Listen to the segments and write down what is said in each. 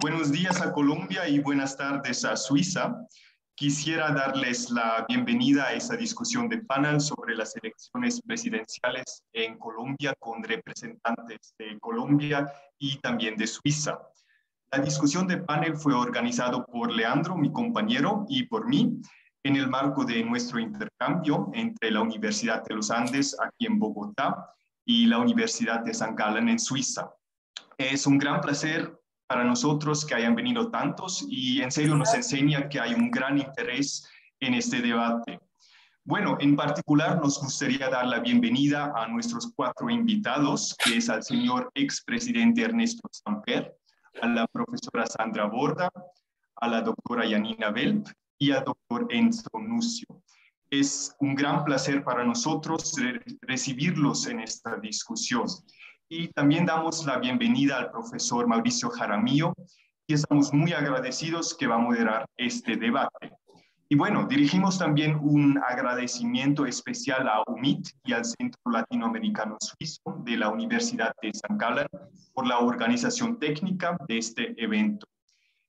Buenos días a Colombia y buenas tardes a Suiza. Quisiera darles la bienvenida a esa discusión de panel sobre las elecciones presidenciales en Colombia con representantes de Colombia y también de Suiza. La discusión de panel fue organizado por Leandro, mi compañero, y por mí en el marco de nuestro intercambio entre la Universidad de los Andes aquí en Bogotá y la Universidad de St. Gallen en Suiza. Es un gran placer para nosotros que hayan venido tantos y en serio nos enseña que hay un gran interés en este debate. Bueno, en particular nos gustaría dar la bienvenida a nuestros 4 invitados, que es al señor expresidente Ernesto Samper, a la profesora Sandra Borda, a la doctora Janina Velp y al doctor Enzo Nucio. Es un gran placer para nosotros recibirlos en esta discusión. Y también damos la bienvenida al profesor Mauricio Jaramillo y estamos muy agradecidos que va a moderar este debate. Y bueno, dirigimos también un agradecimiento especial a UMIT y al Centro Latinoamericano Suizo de la Universidad de St. Gallen por la organización técnica de este evento.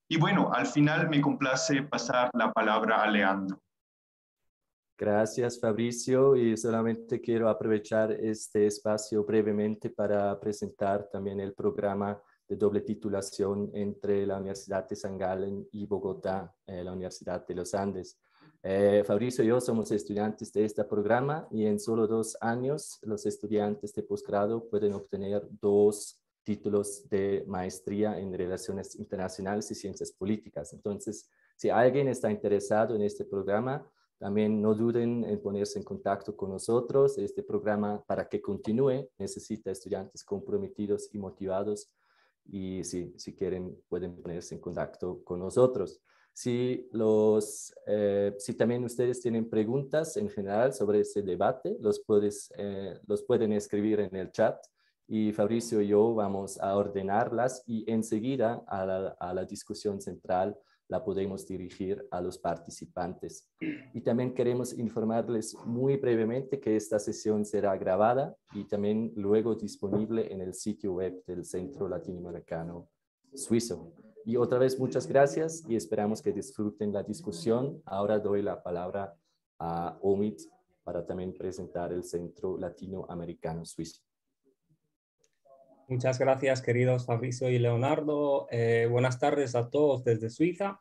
Y bueno, al final me complace pasar la palabra a Leandro. Gracias, Fabricio, y solamente quiero aprovechar este espacio brevemente para presentar también el programa de doble titulación entre la Universidad de St. Gallen y Bogotá, la Universidad de los Andes. Fabricio y yo somos estudiantes de este programa y en solo 2 años los estudiantes de posgrado pueden obtener 2 títulos de maestría en Relaciones Internacionales y Ciencias Políticas. Entonces, si alguien está interesado en este programa, también no duden en ponerse en contacto con nosotros. Este programa, para que continúe, necesita estudiantes comprometidos y motivados. Y si quieren, pueden ponerse en contacto con nosotros. Si también ustedes tienen preguntas en general sobre este debate, los pueden escribir en el chat. Y Fabricio y yo vamos a ordenarlas y enseguida a la discusión central la podemos dirigir a los participantes. Y también queremos informarles muy brevemente que esta sesión será grabada y también luego disponible en el sitio web del Centro Latinoamericano Suizo. Y otra vez muchas gracias y esperamos que disfruten la discusión. Ahora doy la palabra a Omid para también presentar el Centro Latinoamericano Suizo. Muchas gracias, queridos Fabricio y Leonardo. Buenas tardes a todos desde Suiza.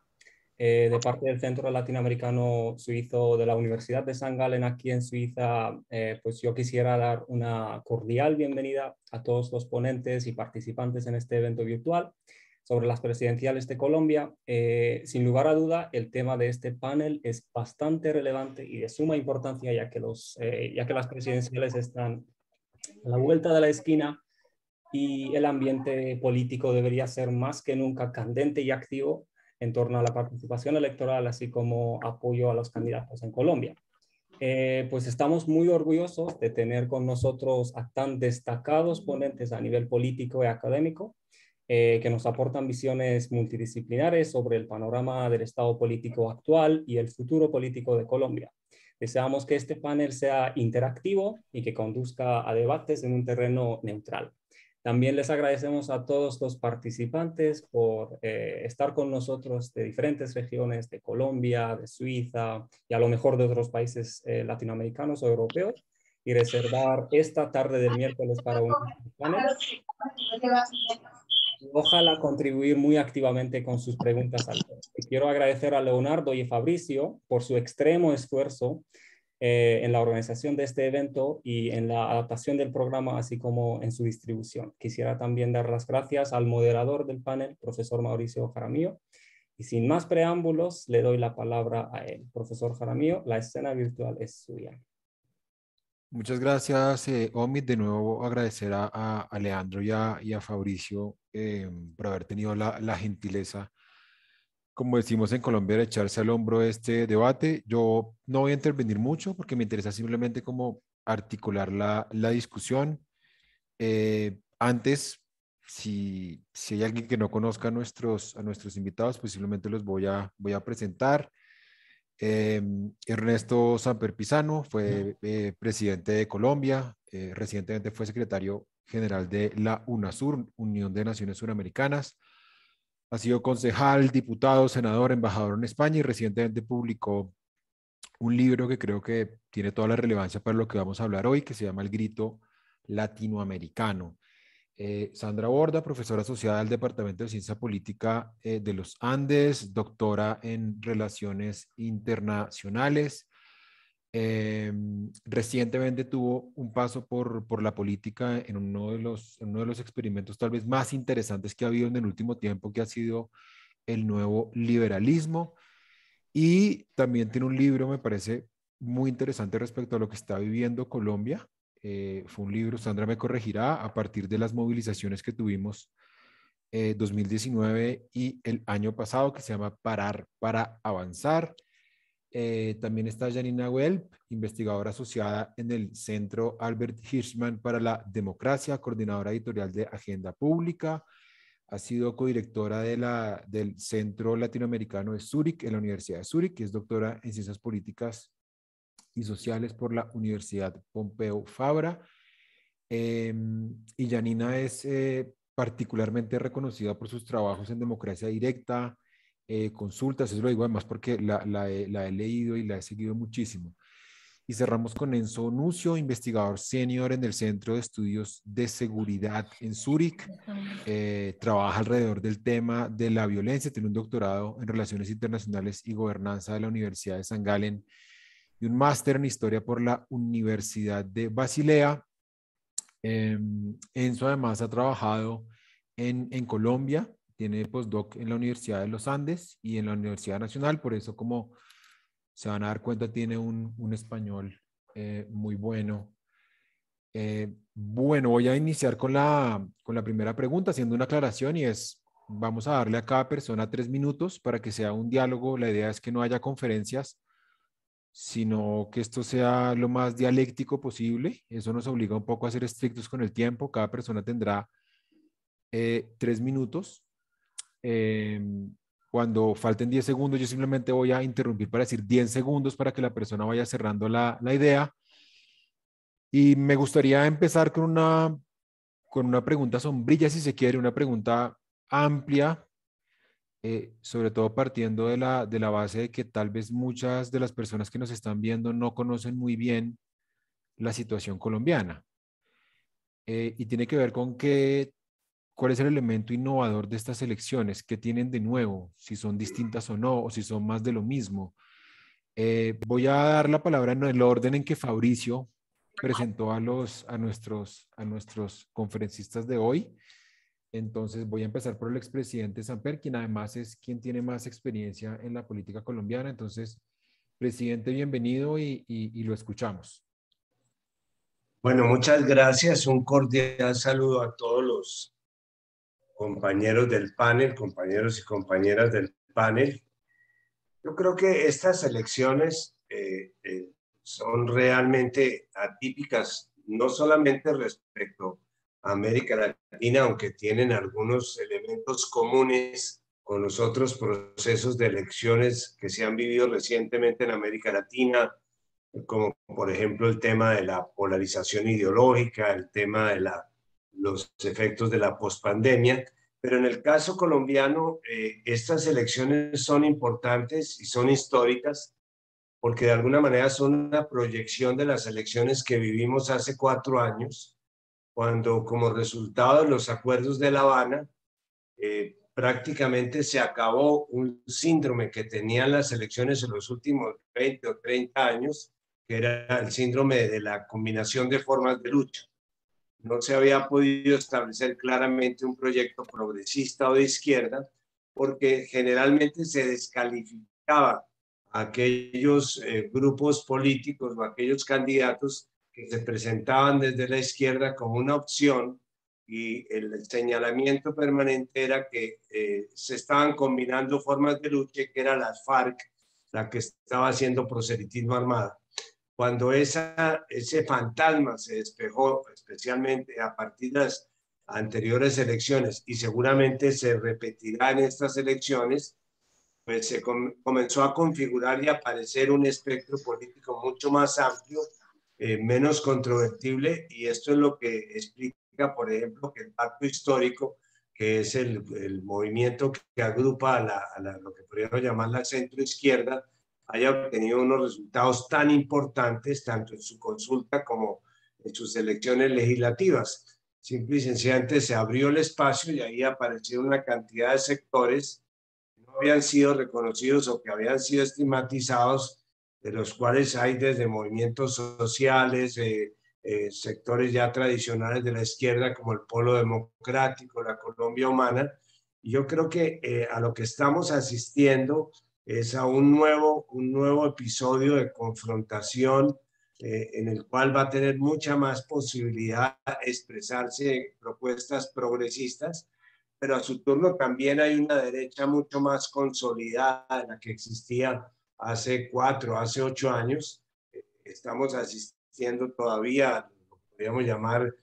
De parte del Centro Latinoamericano Suizo de la Universidad de St. Gallen aquí en Suiza, pues yo quisiera dar una cordial bienvenida a todos los ponentes y participantes en este evento virtual sobre las presidenciales de Colombia. Sin lugar a duda, el tema de este panel es bastante relevante y de suma importancia, ya que las presidenciales están a la vuelta de la esquina y el ambiente político debería ser más que nunca candente y activo en torno a la participación electoral, así como apoyo a los candidatos en Colombia. Pues estamos muy orgullosos de tener con nosotros a tan destacados ponentes a nivel político y académico, que nos aportan visiones multidisciplinares sobre el panorama del estado político actual y el futuro político de Colombia. Deseamos que este panel sea interactivo y que conduzca a debates en un terreno neutral. También les agradecemos a todos los participantes por estar con nosotros de diferentes regiones de Colombia, de Suiza y a lo mejor de otros países latinoamericanos o europeos y reservar esta tarde del miércoles para un panel. Ojalá contribuir muy activamente con sus preguntas al tema. Quiero agradecer a Leonardo y a Fabricio por su extremo esfuerzo en la organización de este evento y en la adaptación del programa, así como en su distribución. Quisiera también dar las gracias al moderador del panel, profesor Mauricio Jaramillo. Y sin más preámbulos, le doy la palabra a él. Profesor Jaramillo, la escena virtual es suya. Muchas gracias, Omid. De nuevo agradecer a Leandro y a Fabricio por haber tenido la gentileza, como decimos en Colombia, de echarse al hombro este debate. Yo no voy a intervenir mucho porque me interesa simplemente como articular la discusión. Antes, si hay alguien que no conozca a nuestros invitados, pues simplemente los voy a presentar. Ernesto Samper Pizano fue presidente de Colombia, recientemente fue secretario general de la UNASUR, Unión de Naciones Suramericanas. Ha sido concejal, diputado, senador, embajador en España y recientemente publicó un libro que creo que tiene toda la relevancia para lo que vamos a hablar hoy, que se llama El Grito Latinoamericano. Sandra Borda, profesora asociada al Departamento de Ciencia Política de los Andes, doctora en Relaciones Internacionales. Recientemente tuvo un paso por la política en uno de los experimentos tal vez más interesantes que ha habido en el último tiempo, que ha sido el nuevo liberalismo. Y también tiene un libro, me parece muy interesante respecto a lo que está viviendo Colombia. Fue un libro, Sandra me corregirá, a partir de las movilizaciones que tuvimos 2019 y el año pasado, que se llama Parar para Avanzar. También está Janina Welp, investigadora asociada en el Centro Albert Hirschman para la Democracia, coordinadora editorial de Agenda Pública. Ha sido codirectora del Centro Latinoamericano de Zúrich en la Universidad de Zúrich, que es doctora en Ciencias Políticas y Sociales por la Universidad Pompeu Fabra. Y Janina es particularmente reconocida por sus trabajos en democracia directa, consultas, eso lo digo además porque la he leído y la he seguido muchísimo. Y cerramos con Enzo Nucio, investigador senior en el Centro de Estudios de Seguridad en Zúrich. Trabaja alrededor del tema de la violencia, tiene un doctorado en Relaciones Internacionales y Gobernanza de la Universidad de St. Gallen y un máster en Historia por la Universidad de Basilea. Enzo además ha trabajado en Colombia, tiene postdoc en la Universidad de los Andes y en la Universidad Nacional, por eso, como se van a dar cuenta, tiene un español muy bueno. Bueno, voy a iniciar con la primera pregunta, haciendo una aclaración, y es, vamos a darle a cada persona 3 minutos para que sea un diálogo. La idea es que no haya conferencias, sino que esto sea lo más dialéctico posible. Eso nos obliga un poco a ser estrictos con el tiempo. Cada persona tendrá 3 minutos. Cuando falten 10 segundos, yo simplemente voy a interrumpir para decir 10 segundos para que la persona vaya cerrando la idea. Y me gustaría empezar con una pregunta sombrilla, si se quiere, una pregunta amplia, sobre todo partiendo de la base de que tal vez muchas de las personas que nos están viendo no conocen muy bien la situación colombiana. Y tiene que ver con cuál es el elemento innovador de estas elecciones, qué tienen de nuevo, si son distintas o no, o si son más de lo mismo. Voy a dar la palabra en el orden en que Fabricio presentó a nuestros conferencistas de hoy. Entonces voy a empezar por el expresidente Samper, quien además es quien tiene más experiencia en la política colombiana. Entonces, presidente, bienvenido y lo escuchamos. Bueno, muchas gracias. Un cordial saludo a todos los compañeros del panel, compañeros y compañeras del panel. Yo creo que estas elecciones son realmente atípicas, no solamente respecto a América Latina, aunque tienen algunos elementos comunes con los otros procesos de elecciones que se han vivido recientemente en América Latina, como por ejemplo el tema de la polarización ideológica, el tema de los efectos de la pospandemia. Pero en el caso colombiano, estas elecciones son importantes y son históricas porque de alguna manera son una proyección de las elecciones que vivimos hace 4 años, cuando como resultado de los acuerdos de La Habana, prácticamente se acabó un síndrome que tenían las elecciones en los últimos 20 o 30 años, que era el síndrome de la combinación de formas de lucha. No se había podido establecer claramente un proyecto progresista o de izquierda, porque generalmente se descalificaba a aquellos grupos políticos o aquellos candidatos que se presentaban desde la izquierda como una opción, y el señalamiento permanente era que se estaban combinando formas de lucha, que era la FARC la que estaba haciendo proselitismo armado. Cuando ese fantasma se despejó, especialmente a partir de las anteriores elecciones, y seguramente se repetirá en estas elecciones, pues se comenzó a configurar y aparecer un espectro político mucho más amplio, menos controvertible, y esto es lo que explica, por ejemplo, que el pacto histórico que es el movimiento que agrupa lo que podríamos llamar la centroizquierda, haya obtenido unos resultados tan importantes, tanto en su consulta como en sus elecciones legislativas. Simple y sencillamente se abrió el espacio y ahí aparecieron una cantidad de sectores que no habían sido reconocidos o que habían sido estigmatizados, de los cuales hay desde movimientos sociales, sectores ya tradicionales de la izquierda como el Polo Democrático, la Colombia Humana. Y yo creo que a lo que estamos asistiendo es a un nuevo episodio de confrontación en el cual va a tener mucha más posibilidad de expresarse propuestas progresistas, pero a su turno también hay una derecha mucho más consolidada de la que existía hace 4, hace 8 años. Estamos asistiendo todavía, lo que podríamos llamar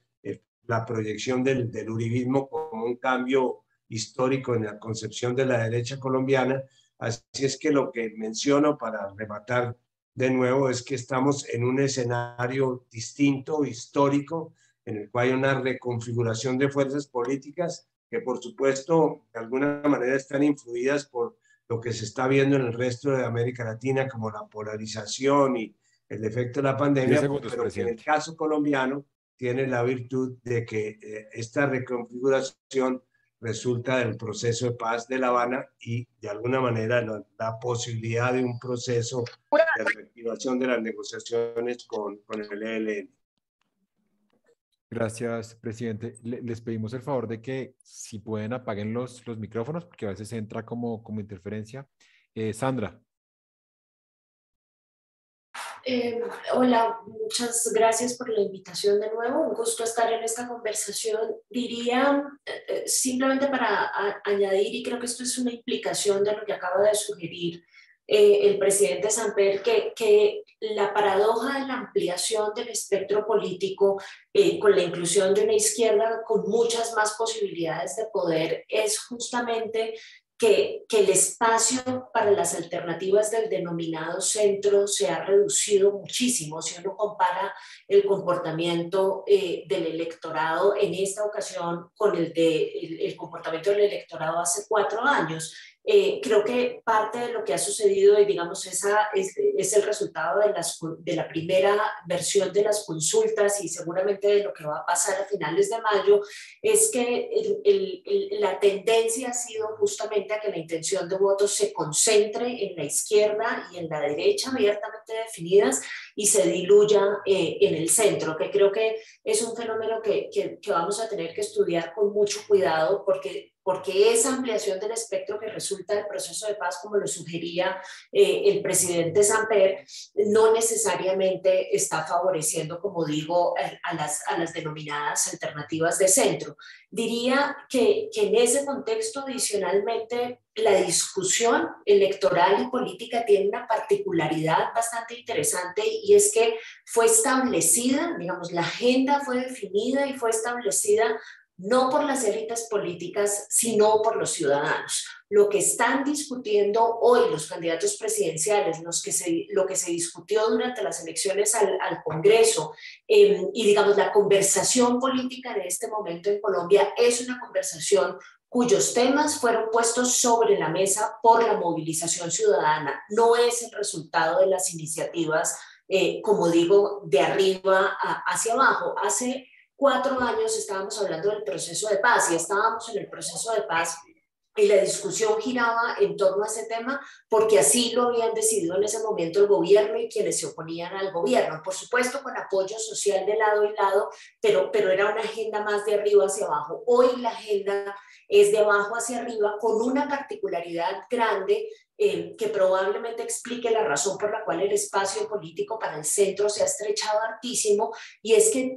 la proyección del uribismo como un cambio histórico en la concepción de la derecha colombiana. Así es que lo que menciono para rematar de nuevo es que estamos en un escenario distinto, histórico, en el cual hay una reconfiguración de fuerzas políticas que por supuesto de alguna manera están influidas por lo que se está viendo en el resto de América Latina como la polarización y el efecto de la pandemia, pero que en el caso colombiano tiene la virtud de que esta reconfiguración resulta del proceso de paz de La Habana y de alguna manera la posibilidad de un proceso de reactivación de las negociaciones con el ELN. Gracias, presidente. Les pedimos el favor de que si pueden apaguen los micrófonos porque a veces entra como interferencia. Sandra. Hola, muchas gracias por la invitación de nuevo. Un gusto estar en esta conversación. Diría, simplemente para añadir, y creo que esto es una implicación de lo que acaba de sugerir el presidente Samper, que la paradoja de la ampliación del espectro político con la inclusión de una izquierda con muchas más posibilidades de poder es justamente que el espacio para las alternativas del denominado centro se ha reducido muchísimo si uno compara el comportamiento del electorado en esta ocasión con el comportamiento del electorado hace 4 años. Creo que parte de lo que ha sucedido, y digamos, es el resultado de la primera versión de las consultas y seguramente de lo que va a pasar a finales de mayo, es que la tendencia ha sido justamente a que la intención de voto se concentre en la izquierda y en la derecha abiertamente definidas y se diluya en el centro, que creo que es un fenómeno que vamos a tener que estudiar con mucho cuidado porque esa ampliación del espectro que resulta del proceso de paz, como lo sugería el presidente Samper, no necesariamente está favoreciendo, como digo, a las denominadas alternativas de centro. Diría que en ese contexto, adicionalmente, la discusión electoral y política tiene una particularidad bastante interesante y es que fue establecida, digamos, la agenda fue definida y fue establecida no por las élites políticas, sino por los ciudadanos. Lo que están discutiendo hoy los candidatos presidenciales, lo que se discutió durante las elecciones al Congreso y digamos la conversación política de este momento en Colombia es una conversación cuyos temas fueron puestos sobre la mesa por la movilización ciudadana. No es el resultado de las iniciativas, como digo, de arriba hacia abajo. Hace 4 años estábamos hablando del proceso de paz y estábamos en el proceso de paz y la discusión giraba en torno a ese tema porque así lo habían decidido en ese momento el gobierno y quienes se oponían al gobierno, por supuesto con apoyo social de lado y lado, pero era una agenda más de arriba hacia abajo. Hoy la agenda es de abajo hacia arriba con una particularidad grande que probablemente explique la razón por la cual el espacio político para el centro se ha estrechado hartísimo, y es que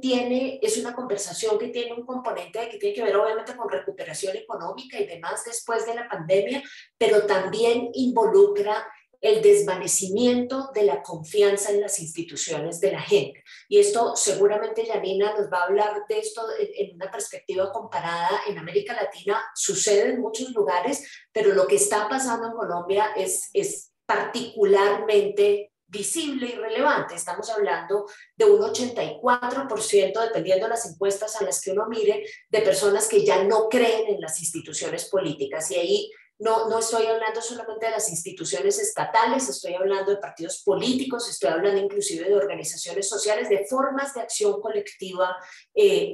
es una conversación que tiene un componente que tiene que ver obviamente con recuperación económica y demás después de la pandemia, pero también involucra el desvanecimiento de la confianza en las instituciones de la gente. Y esto seguramente Janina nos va a hablar de esto en una perspectiva comparada. En América Latina sucede en muchos lugares, pero lo que está pasando en Colombia es particularmente visible y relevante. Estamos hablando de un 84%, dependiendo de las encuestas a las que uno mire, de personas que ya no creen en las instituciones políticas. Y ahí no estoy hablando solamente de las instituciones estatales, estoy hablando de partidos políticos, estoy hablando inclusive de organizaciones sociales, de formas de acción colectiva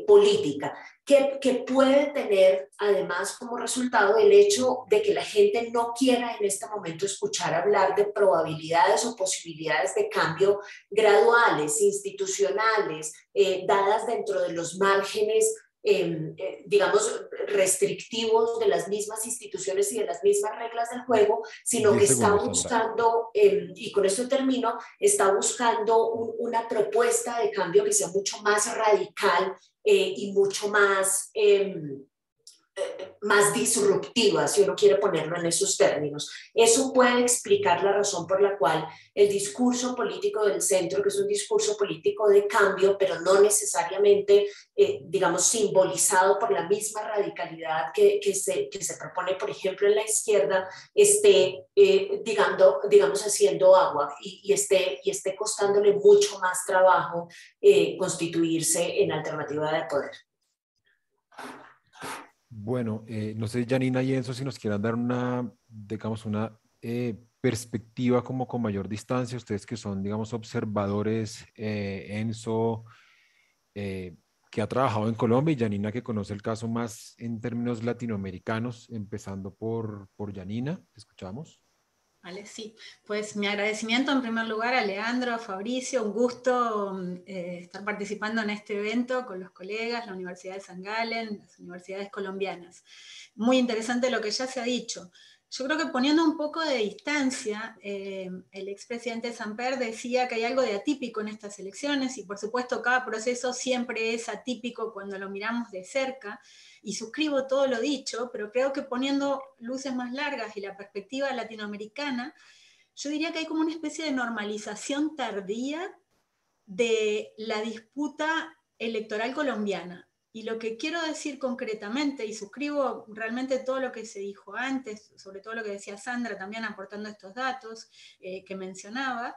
política, que puede tener además como resultado el hecho de que la gente no quiera en este momento escuchar hablar de probabilidades o posibilidades de cambio graduales, institucionales, dadas dentro de los márgenes digamos, restrictivos de las mismas instituciones y de las mismas reglas del juego, sino que está buscando, y con esto termino, está buscando una propuesta de cambio que sea mucho más radical y mucho más disruptiva, si uno quiere ponerlo en esos términos. Eso puede explicar la razón por la cual el discurso político del centro, que es un discurso político de cambio, pero no necesariamente, digamos, simbolizado por la misma radicalidad que se propone, por ejemplo, en la izquierda, esté, digamos, haciendo agua y esté costándole mucho más trabajo constituirse en alternativa de poder. Bueno, no sé, Janina y Enzo, si nos quieran dar una, digamos, una perspectiva como con mayor distancia, ustedes que son, digamos, observadores, Enzo, que ha trabajado en Colombia, y Janina, que conoce el caso más en términos latinoamericanos, empezando por Janina. ¿Te escuchamos? Vale, sí. Pues mi agradecimiento en primer lugar a Leandro, a Fabricio, un gusto estar participando en este evento con los colegas, la Universidad de St. Gallen, las universidades colombianas. Muy interesante lo que ya se ha dicho. Yo creo que poniendo un poco de distancia, el expresidente Samper decía que hay algo de atípico en estas elecciones y por supuesto cada proceso siempre es atípico cuando lo miramos de cerca, y suscribo todo lo dicho, pero creo que poniendo luces más largas y la perspectiva latinoamericana, yo diría que hay como una especie de normalización tardía de la disputa electoral colombiana. Y lo que quiero decir concretamente, y suscribo realmente todo lo que se dijo antes, sobre todo lo que decía Sandra también aportando estos datos que mencionaba,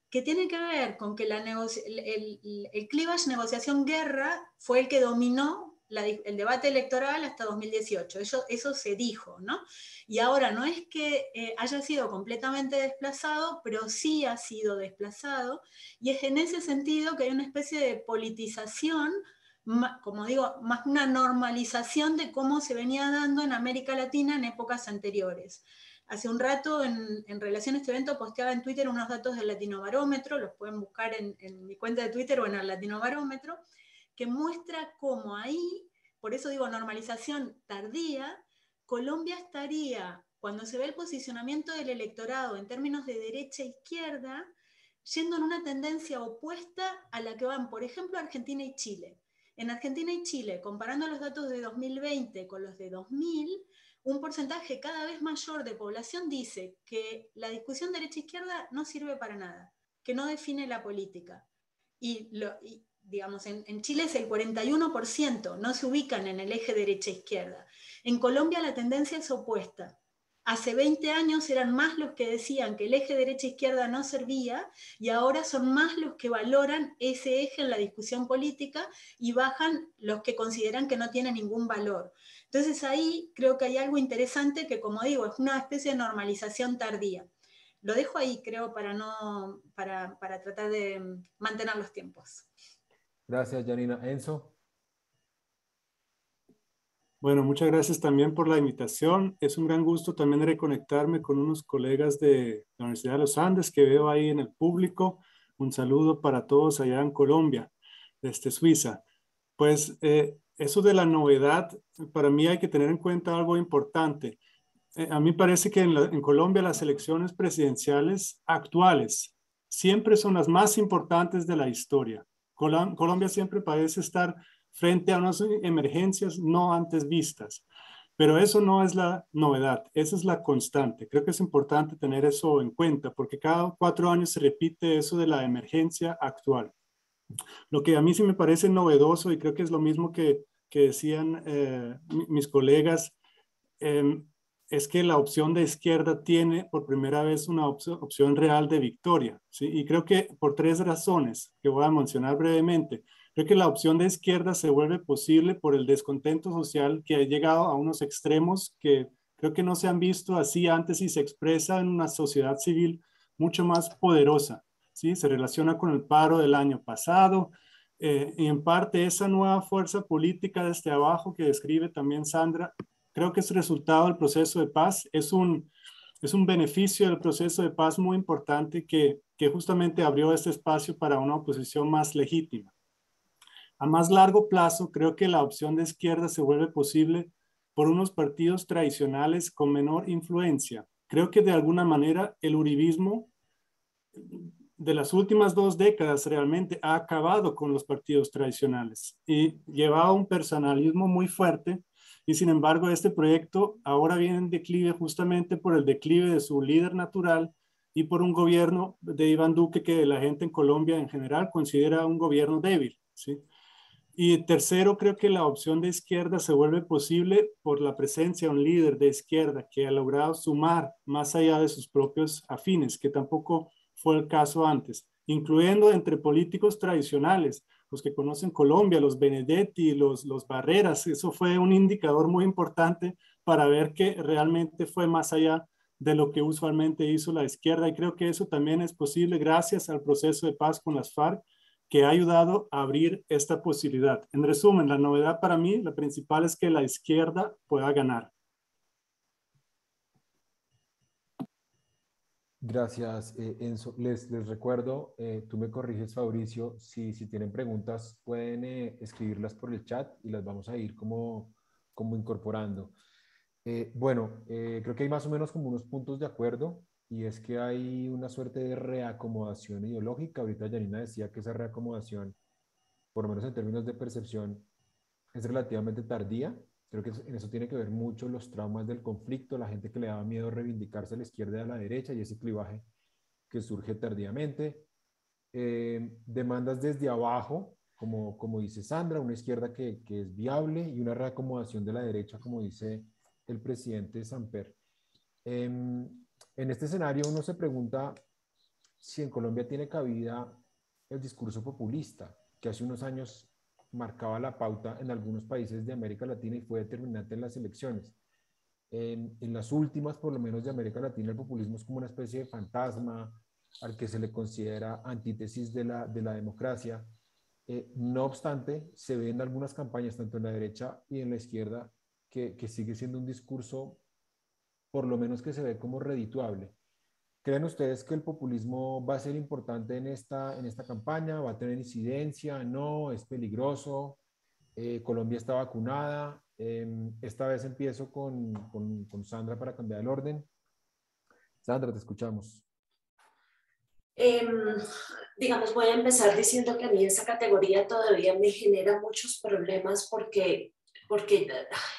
que tiene que ver con que el clivage negociación-guerra fue el que dominó el debate electoral hasta 2018, eso se dijo, ¿no? Y ahora no es que haya sido completamente desplazado, pero sí ha sido desplazado, y es en ese sentido que hay una especie de politización, como digo, más una normalización de cómo se venía dando en América Latina en épocas anteriores. Hace un rato, en relación a este evento, posteaba en Twitter unos datos del Latinobarómetro, los pueden buscar en mi cuenta de Twitter o en el Latinobarómetro, que muestra cómo ahí, por eso digo normalización tardía, Colombia estaría, cuando se ve el posicionamiento del electorado en términos de derecha e izquierda, yendo en una tendencia opuesta a la que van, por ejemplo, Argentina y Chile. En Argentina y Chile, comparando los datos de 2020 con los de 2000, un porcentaje cada vez mayor de población dice que la discusión derecha-izquierda no sirve para nada, que no define la política. Y digamos, en Chile es el 41%, no se ubican en el eje derecha-izquierda. En Colombia la tendencia es opuesta. Hace 20 años eran más los que decían que el eje derecha-izquierda no servía, y ahora son más los que valoran ese eje en la discusión política y bajan los que consideran que no tiene ningún valor. Entonces ahí creo que hay algo interesante que, como digo, es una especie de normalización tardía. Lo dejo ahí, creo, para tratar de mantener los tiempos. Gracias, Janina. Enzo. Bueno, muchas gracias también por la invitación. Es un gran gusto también reconectarme con unos colegas de la Universidad de los Andes que veo ahí en el público. Un saludo para todos allá en Colombia, desde Suiza. Pues eso de la novedad, para mí hay que tener en cuenta algo importante. A mí parece que en Colombia las elecciones presidenciales actuales siempre son las más importantes de la historia. Colombia siempre parece estar frente a unas emergencias no antes vistas, pero eso no es la novedad, esa es la constante. Creo que es importante tener eso en cuenta porque cada 4 años se repite eso de la emergencia actual. Lo que a mí sí me parece novedoso, y creo que es lo mismo que decían mis colegas, es que la opción de izquierda tiene por primera vez una opción real de victoria, ¿sí? Y creo que por 3 razones que voy a mencionar brevemente. Creo que la opción de izquierda se vuelve posible por el descontento social que ha llegado a unos extremos que creo que no se han visto así antes y se expresa en una sociedad civil mucho más poderosa, ¿sí? Se relaciona con el paro del año pasado, y en parte esa nueva fuerza política desde abajo que describe también Sandra, creo que es resultado del proceso de paz, es un beneficio del proceso de paz muy importante que justamente abrió este espacio para una oposición más legítima. A más largo plazo, creo que la opción de izquierda se vuelve posible por unos partidos tradicionales con menor influencia. Creo que de alguna manera el uribismo de las últimas 2 décadas realmente ha acabado con los partidos tradicionales y llevaba un personalismo muy fuerte, y sin embargo este proyecto ahora viene en declive justamente por el declive de su líder natural y por un gobierno de Iván Duque que la gente en Colombia en general considera un gobierno débil, ¿sí? Y tercero, creo que la opción de izquierda se vuelve posible por la presencia de un líder de izquierda que ha logrado sumar más allá de sus propios afines, que tampoco fue el caso antes, incluyendo entre políticos tradicionales, los que conocen Colombia, los Benedetti, los Barreras. Eso fue un indicador muy importante para ver que realmente fue más allá de lo que usualmente hizo la izquierda, y creo que eso también es posible gracias al proceso de paz con las FARC, que ha ayudado a abrir esta posibilidad. En resumen, la novedad para mí, la principal, es que la izquierda pueda ganar. Gracias, Enzo. Les recuerdo, tú me corriges, Fabricio, si tienen preguntas pueden escribirlas por el chat y las vamos a ir como incorporando. Creo que hay más o menos como unos puntos de acuerdo, y es que hay una suerte de reacomodación ideológica. Ahorita Janina decía que esa reacomodación, por lo menos en términos de percepción, es relativamente tardía. Creo que en eso tiene que ver mucho los traumas del conflicto, la gente que le daba miedo reivindicarse a la izquierda y a la derecha, y ese clivaje que surge tardíamente. Demandas desde abajo, como dice Sandra, una izquierda que es viable, y una reacomodación de la derecha, como dice el presidente Samper. En este escenario uno se pregunta si en Colombia tiene cabida el discurso populista, que hace unos años marcaba la pauta en algunos países de América Latina y fue determinante en las elecciones. En las últimas, por lo menos de América Latina, el populismo es como una especie de fantasma al que se le considera antítesis de la democracia. No obstante, se ve en algunas campañas, tanto en la derecha y en la izquierda, que sigue siendo un discurso, por lo menos que se ve como redituable. ¿Creen ustedes que el populismo va a ser importante en esta campaña? ¿Va a tener incidencia? ¿No? ¿Es peligroso? ¿Colombia está vacunada? Esta vez empiezo con Sandra para cambiar el orden. Sandra, te escuchamos. Digamos, voy a empezar diciendo que a mí esa categoría todavía me genera muchos problemas porque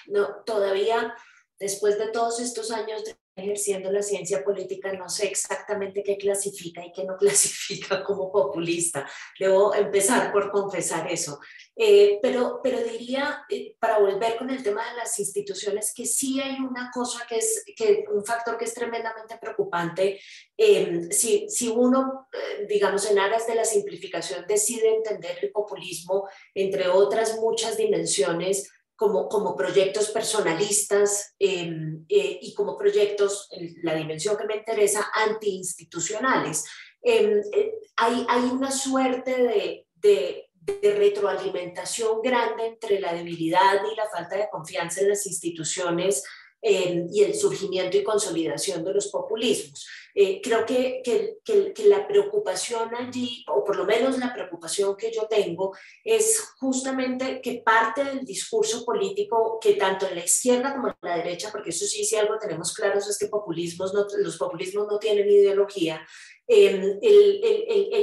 no, todavía después de todos estos años de ejerciendo la ciencia política, no sé exactamente qué clasifica y qué no clasifica como populista. Debo empezar por confesar eso. Pero diría, para volver con el tema de las instituciones, que sí hay una cosa un factor que es tremendamente preocupante. Si uno, digamos, en aras de la simplificación, decide entender el populismo, entre otras muchas dimensiones, como proyectos personalistas y como proyectos, la dimensión que me interesa, antiinstitucionales. Hay una suerte de retroalimentación grande entre la debilidad y la falta de confianza en las instituciones y el surgimiento y consolidación de los populismos. Creo que la preocupación allí, o por lo menos la preocupación que yo tengo, es justamente que parte del discurso político, que tanto en la izquierda como en la derecha, porque eso sí, si algo tenemos claro, es que los populismos no tienen ideología, el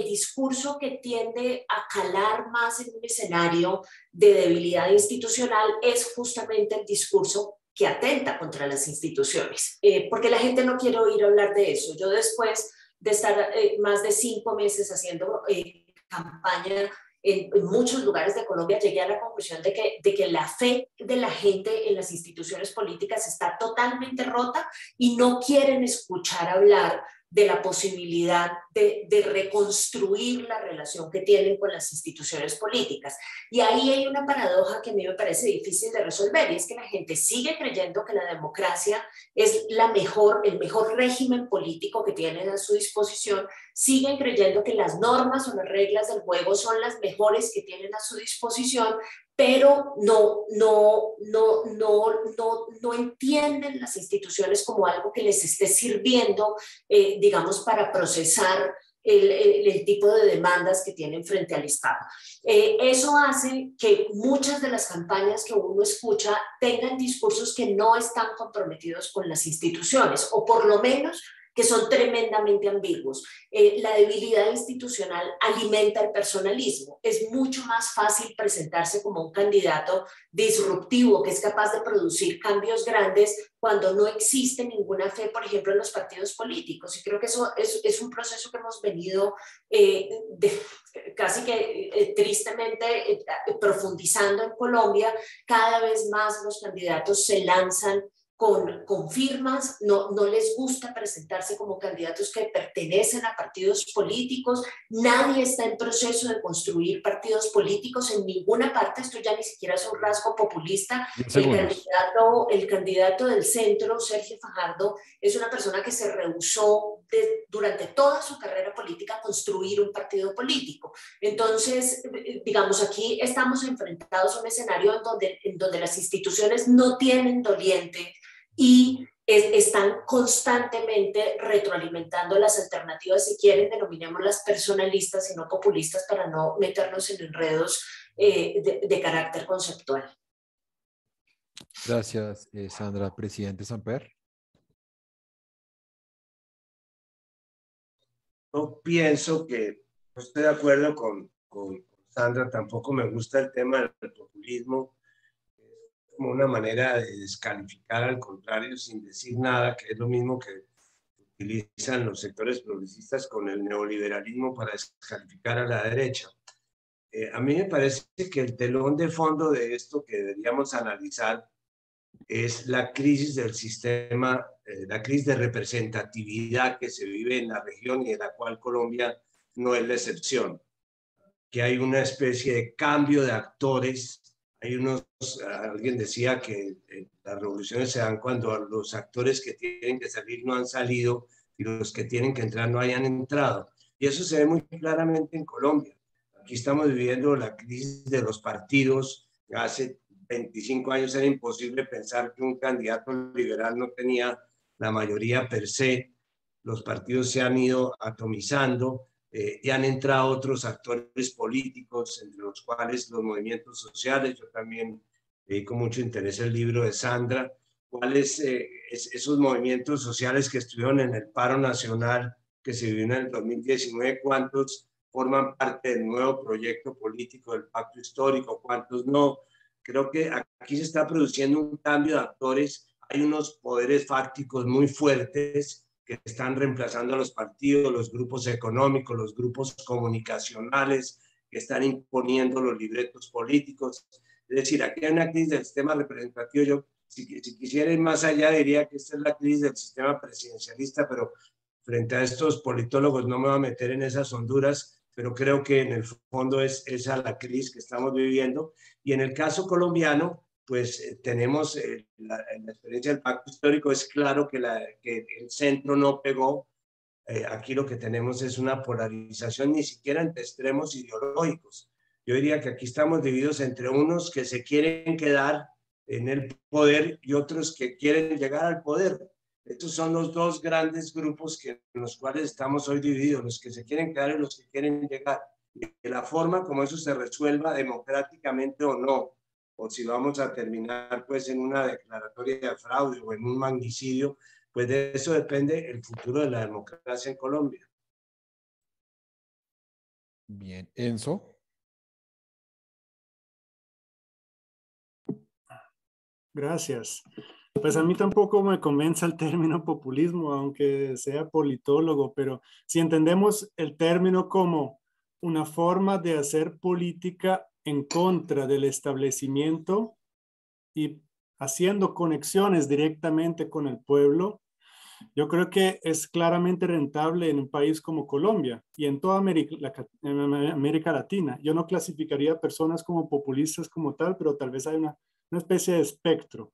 discurso que tiende a calar más en un escenario de debilidad institucional es justamente el discurso que atenta contra las instituciones, porque la gente no quiere oír hablar de eso. Yo, después de estar más de 5 meses haciendo campaña en muchos lugares de Colombia, llegué a la conclusión de que la fe de la gente en las instituciones políticas está totalmente rota y no quieren escuchar hablar de la posibilidad de reconstruir la relación que tienen con las instituciones políticas. Y ahí hay una paradoja que a mí me parece difícil de resolver, y es que la gente sigue creyendo que la democracia es el mejor régimen político que tienen a su disposición, siguen creyendo que las normas o las reglas del juego son las mejores que tienen a su disposición, pero no entienden las instituciones como algo que les esté sirviendo, digamos, para procesar el tipo de demandas que tienen frente al Estado. Eso hace que muchas de las campañas que uno escucha tengan discursos que no están comprometidos con las instituciones, o por lo menos que son tremendamente ambiguos. La debilidad institucional alimenta el personalismo. Es mucho más fácil presentarse como un candidato disruptivo que es capaz de producir cambios grandes cuando no existe ninguna fe, por ejemplo, en los partidos políticos. Y creo que eso es un proceso que hemos venido casi que tristemente profundizando en Colombia. Cada vez más los candidatos se lanzan con firmas, no les gusta presentarse como candidatos que pertenecen a partidos políticos, nadie está en proceso de construir partidos políticos en ninguna parte, esto ya ni siquiera es un rasgo populista. El candidato del centro, Sergio Fajardo, es una persona que se rehusó durante toda su carrera política a construir un partido político. Entonces, digamos, aquí estamos enfrentados a un escenario en donde las instituciones no tienen doliente y están constantemente retroalimentando las alternativas, si quieren, denominémoslas personalistas y no populistas, para no meternos en enredos de carácter conceptual. Gracias, Sandra. Presidente Samper. Yo pienso que no estoy de acuerdo con Sandra, tampoco me gusta el tema del populismo, como una manera de descalificar, al contrario, sin decir nada, que es lo mismo que utilizan los sectores progresistas con el neoliberalismo para descalificar a la derecha. A mí me parece que el telón de fondo de esto que deberíamos analizar es la crisis del sistema, la crisis de representatividad que se vive en la región y de la cual Colombia no es la excepción. Que hay una especie de cambio de actores. Alguien decía que las revoluciones se dan cuando los actores que tienen que salir no han salido y los que tienen que entrar no hayan entrado. Y eso se ve muy claramente en Colombia. Aquí estamos viviendo la crisis de los partidos. Hace 25 años era imposible pensar que un candidato liberal no tenía la mayoría per se. Los partidos se han ido atomizando. Y han entrado otros actores políticos, entre los cuales los movimientos sociales. Yo también leí con mucho interés el libro de Sandra. ¿Cuáles esos movimientos sociales que estuvieron en el paro nacional que se vivió en el 2019? ¿Cuántos forman parte del nuevo proyecto político del pacto histórico? ¿Cuántos no? Creo que aquí se está produciendo un cambio de actores. Hay unos poderes fácticos muy fuertes que están reemplazando a los partidos, los grupos económicos, los grupos comunicacionales, que están imponiendo los libretos políticos. Es decir, aquí hay una crisis del sistema representativo. Yo, si quisiera ir más allá, diría que esta es la crisis del sistema presidencialista, pero frente a estos politólogos no me voy a meter en esas honduras, pero creo que en el fondo es esa la crisis que estamos viviendo. Y en el caso colombiano, pues tenemos la experiencia del pacto histórico. Es claro que el centro no pegó. Aquí lo que tenemos es una polarización, ni siquiera entre extremos ideológicos. Yo diría que aquí estamos divididos entre unos que se quieren quedar en el poder y otros que quieren llegar al poder. Estos son los dos grandes grupos en los cuales estamos hoy divididos, los que se quieren quedar y los que quieren llegar. Y de la forma como eso se resuelva democráticamente o no, o si vamos a terminar pues en una declaratoria de fraude o en un magnicidio, pues de eso depende el futuro de la democracia en Colombia. Bien, Enzo. Gracias. Pues a mí tampoco me convence el término populismo, aunque sea politólogo, pero si entendemos el término como una forma de hacer política en contra del establecimiento y haciendo conexiones directamente con el pueblo, yo creo que es claramente rentable en un país como Colombia y en toda América Latina. Yo no clasificaría a personas como populistas como tal, pero tal vez hay una especie de espectro.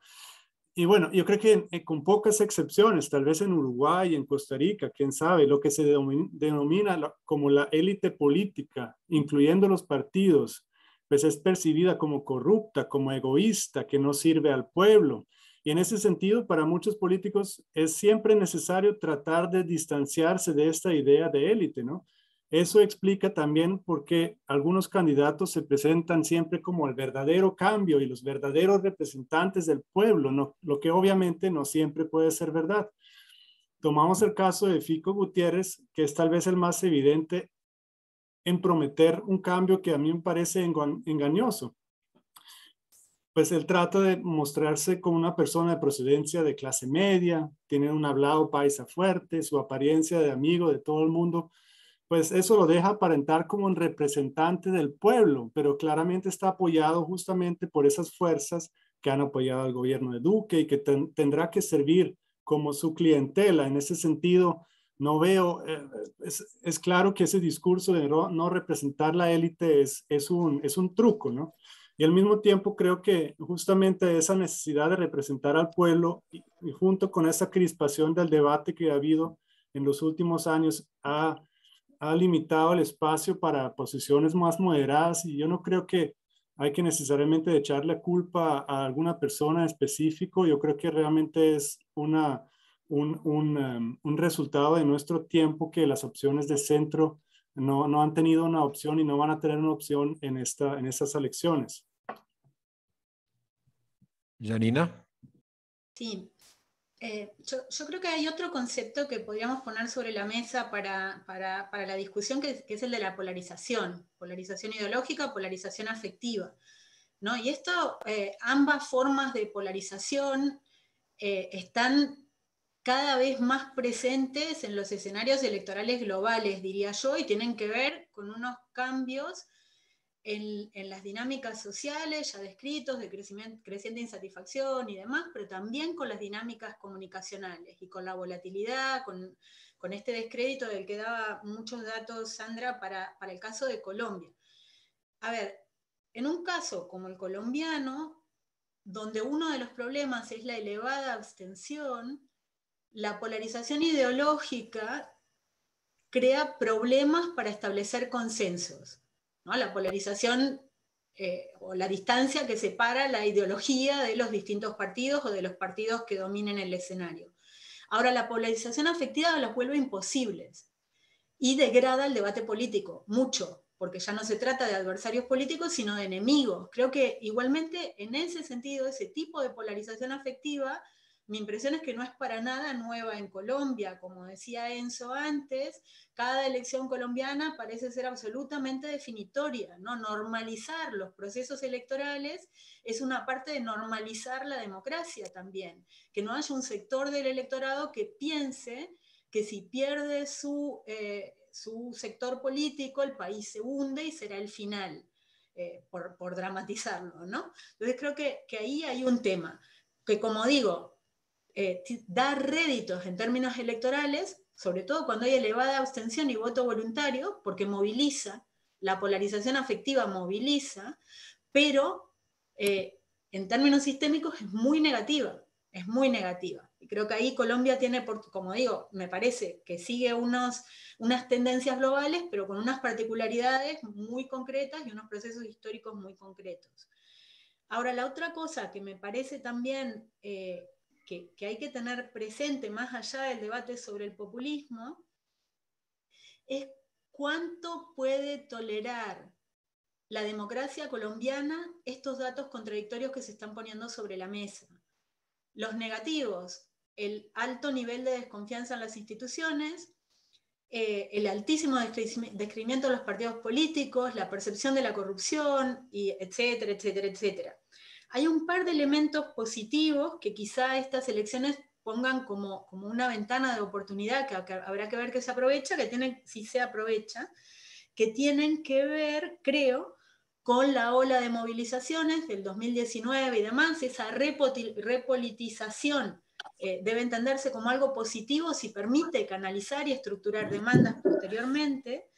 Y bueno, yo creo que con pocas excepciones, tal vez en Uruguay, en Costa Rica, quién sabe, lo que se denomina como la élite política, incluyendo los partidos, pues es percibida como corrupta, como egoísta, que no sirve al pueblo. Y en ese sentido, para muchos políticos es siempre necesario tratar de distanciarse de esta idea de élite, ¿no? Eso explica también por qué algunos candidatos se presentan siempre como el verdadero cambio y los verdaderos representantes del pueblo, ¿no? Lo que obviamente no siempre puede ser verdad. Tomamos el caso de Fico Gutiérrez, que es tal vez el más evidente en prometer un cambio que a mí me parece engañoso. Pues él trata de mostrarse como una persona de procedencia de clase media, tiene un hablado paisa fuerte, su apariencia de amigo de todo el mundo, pues eso lo deja aparentar como un representante del pueblo, pero claramente está apoyado justamente por esas fuerzas que han apoyado al gobierno de Duque y que tendrá que servir como su clientela. En ese sentido, no veo, es claro que ese discurso de no representar la élite es un truco, ¿no? Y al mismo tiempo creo que justamente esa necesidad de representar al pueblo y junto con esa crispación del debate que ha habido en los últimos años ha limitado el espacio para posiciones más moderadas y yo no creo que hay que necesariamente echarle culpa a alguna persona específico. Yo creo que realmente es un resultado de nuestro tiempo que las opciones de centro no han tenido una opción y no van a tener una opción en estas elecciones. Janina. Sí, yo creo que hay otro concepto que podríamos poner sobre la mesa para la discusión, que es el de la polarización ideológica, polarización afectiva, ¿no? Y esto, ambas formas de polarización están cada vez más presentes en los escenarios electorales globales, diría yo, y tienen que ver con unos cambios en las dinámicas sociales ya descritos, de creciente insatisfacción y demás, pero también con las dinámicas comunicacionales y con la volatilidad, con este descrédito del que daba muchos datos Sandra para el caso de Colombia. A ver, en un caso como el colombiano, donde uno de los problemas es la elevada abstención, la polarización ideológica crea problemas para establecer consensos, ¿no? La polarización o la distancia que separa la ideología de los distintos partidos o de los partidos que dominen el escenario. Ahora, la polarización afectiva los vuelve imposibles y degrada el debate político mucho, porque ya no se trata de adversarios políticos, sino de enemigos. Creo que igualmente en ese sentido, ese tipo de polarización afectiva, mi impresión es que no es para nada nueva en Colombia. Como decía Enzo antes, cada elección colombiana parece ser absolutamente definitoria, ¿no? Normalizar los procesos electorales es una parte de normalizar la democracia también. Que no haya un sector del electorado que piense que si pierde su sector político, el país se hunde y será el final, por dramatizarlo, ¿no? Entonces creo que ahí hay un tema, que como digo, da réditos en términos electorales, sobre todo cuando hay elevada abstención y voto voluntario, porque moviliza, la polarización afectiva moviliza, pero en términos sistémicos es muy negativa. Y creo que ahí Colombia tiene, como digo, me parece que sigue unas tendencias globales, pero con unas particularidades muy concretas y unos procesos históricos muy concretos. Ahora, la otra cosa que me parece también que hay que tener presente, más allá del debate sobre el populismo, es cuánto puede tolerar la democracia colombiana estos datos contradictorios que se están poniendo sobre la mesa. Los negativos, el alto nivel de desconfianza en las instituciones, el altísimo descreimiento de los partidos políticos, la percepción de la corrupción, y etcétera, etcétera, etcétera. Hay un par de elementos positivos que quizá estas elecciones pongan como una ventana de oportunidad que habrá que ver que se aprovecha, si se aprovecha, que tienen que ver, creo, con la ola de movilizaciones del 2019 y demás. Esa repolitización debe entenderse como algo positivo si permite canalizar y estructurar demandas posteriormente.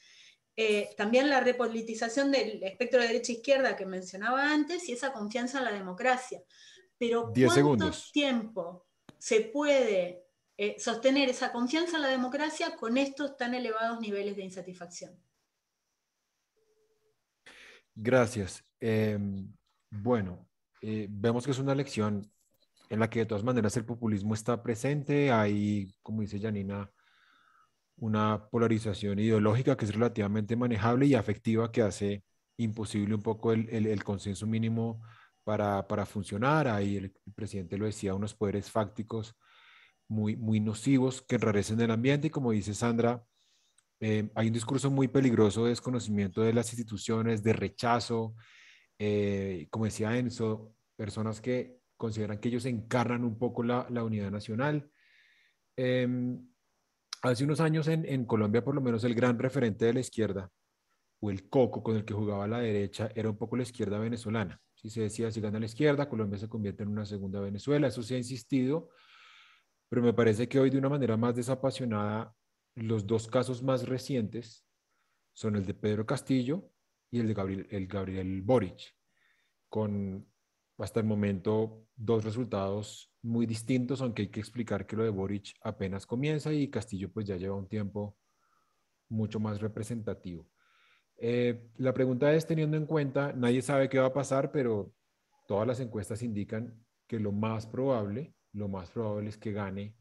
También la repolitización del espectro de derecha-izquierda que mencionaba antes, y esa confianza en la democracia. Pero 10 ¿cuánto segundos. tiempo se puede sostener esa confianza en la democracia con estos tan elevados niveles de insatisfacción? Gracias. Bueno, vemos que es una elección en la que de todas maneras el populismo está presente. Hay, como dice Janina, una polarización ideológica que es relativamente manejable y afectiva, que hace imposible un poco el consenso mínimo para funcionar. Ahí el presidente lo decía, unos poderes fácticos muy nocivos que enrarecen el ambiente, y como dice Sandra, hay un discurso muy peligroso de desconocimiento de las instituciones, de rechazo, como decía Enzo, personas que consideran que ellos encarnan un poco la unidad nacional. Hace unos años en Colombia, por lo menos, el gran referente de la izquierda, o el coco con el que jugaba la derecha, era un poco la izquierda venezolana. Si se decía, si gana la izquierda, Colombia se convierte en una segunda Venezuela. Eso se ha insistido, pero me parece que hoy, de una manera más desapasionada, los dos casos más recientes son el de Pedro Castillo y el de Gabriel Boric, con hasta el momento dos resultados muy distintos, aunque hay que explicar que lo de Boric apenas comienza y Castillo pues ya lleva un tiempo mucho más representativo. La pregunta es, teniendo en cuenta, nadie sabe qué va a pasar, pero todas las encuestas indican que lo más probable es que gane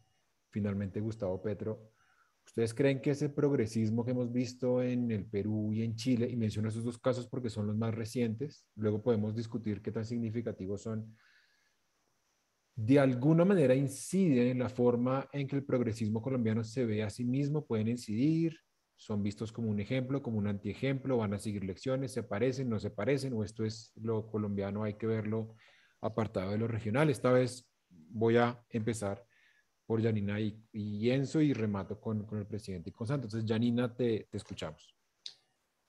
finalmente Gustavo Petro. ¿Ustedes creen que ese progresismo que hemos visto en el Perú y en Chile, y menciono esos dos casos porque son los más recientes, luego podemos discutir qué tan significativos son, de alguna manera inciden en la forma en que el progresismo colombiano se ve a sí mismo? ¿Pueden incidir? ¿Son vistos como un ejemplo, como un antiejemplo? ¿Van a seguir lecciones? ¿Se parecen? ¿No se parecen? ¿O esto es lo colombiano, hay que verlo apartado de lo regional? Esta vez voy a empezar por Janina y Enzo, y remato con el presidente y con Santos. Entonces, Janina, te escuchamos.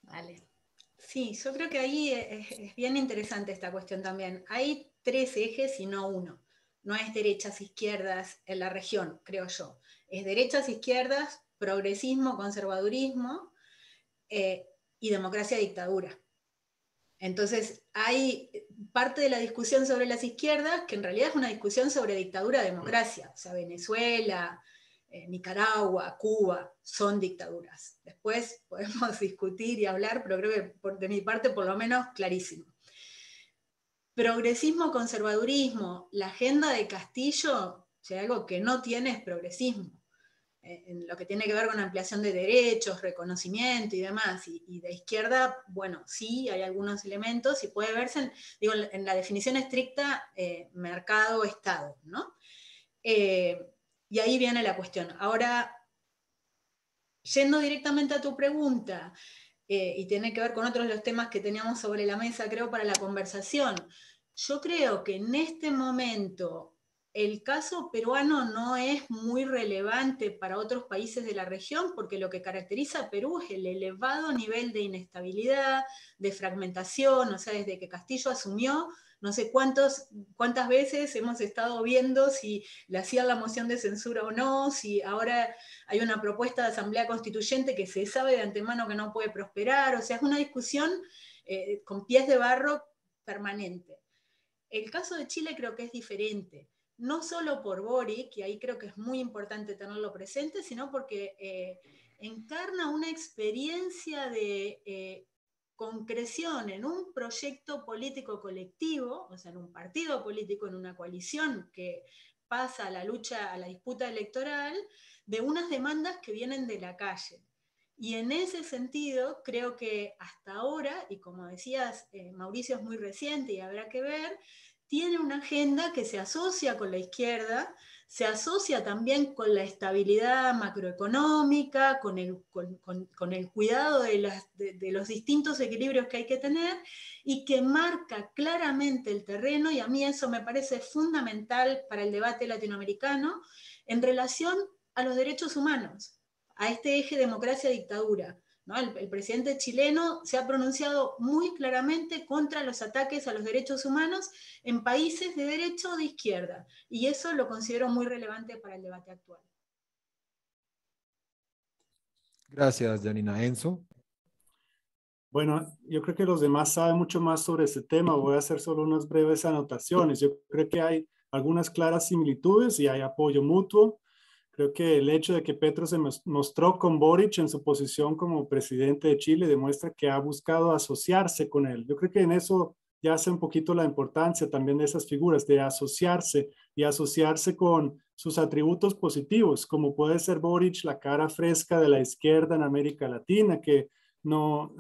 Vale. Sí, yo creo que ahí es bien interesante esta cuestión también. Hay tres ejes y no uno. No es derechas, izquierdas en la región, creo yo. Es derechas, izquierdas, progresismo, conservadurismo y democracia, dictadura. Entonces, hay parte de la discusión sobre las izquierdas que en realidad es una discusión sobre dictadura, democracia. O sea, Venezuela, Nicaragua, Cuba, son dictaduras. Después podemos discutir y hablar, pero creo que de mi parte por lo menos clarísimo. Progresismo, conservadurismo, la agenda de Castillo, o sea, algo que no tiene es progresismo. En lo que tiene que ver con ampliación de derechos, reconocimiento y demás, y de izquierda, bueno, sí, hay algunos elementos y puede verse, en la definición estricta, mercado-estado, ¿no? Y ahí viene la cuestión. Ahora, yendo directamente a tu pregunta, y tiene que ver con otros de los temas que teníamos sobre la mesa, creo, para la conversación, yo creo que en este momento el caso peruano no es muy relevante para otros países de la región, porque lo que caracteriza a Perú es el elevado nivel de inestabilidad, de fragmentación. O sea, desde que Castillo asumió, no sé cuántas veces hemos estado viendo si le hacían la moción de censura o no, si ahora hay una propuesta de asamblea constituyente que se sabe de antemano que no puede prosperar. O sea, es una discusión con pies de barro permanente. El caso de Chile creo que es diferente, no solo por Boric, y ahí creo que es muy importante tenerlo presente, sino porque encarna una experiencia de concreción en un proyecto político colectivo, o sea, en un partido político, en una coalición que pasa a la lucha, a la disputa electoral, de unas demandas que vienen de la calle. Y en ese sentido, creo que hasta ahora, y como decías, Mauricio, es muy reciente y habrá que ver, tiene una agenda que se asocia con la izquierda, se asocia también con la estabilidad macroeconómica, con el cuidado de los distintos equilibrios que hay que tener, y que marca claramente el terreno, y a mí eso me parece fundamental para el debate latinoamericano, en relación a los derechos humanos, a este eje democracia-dictadura. ¿no? El presidente chileno se ha pronunciado muy claramente contra los ataques a los derechos humanos en países de derecha o de izquierda, y eso lo considero muy relevante para el debate actual. Gracias, Janina. Enzo. Bueno, yo creo que los demás saben mucho más sobre este tema. Voy a hacer solo unas breves anotaciones. Yo creo que hay algunas claras similitudes y hay apoyo mutuo. Creo que el hecho de que Petro se mostró con Boric en su posición como presidente de Chile demuestra que ha buscado asociarse con él. Yo creo que en eso ya hace un poquito la importancia también de esas figuras, de asociarse y asociarse con sus atributos positivos, como puede ser Boric, la cara fresca de la izquierda en América Latina, que no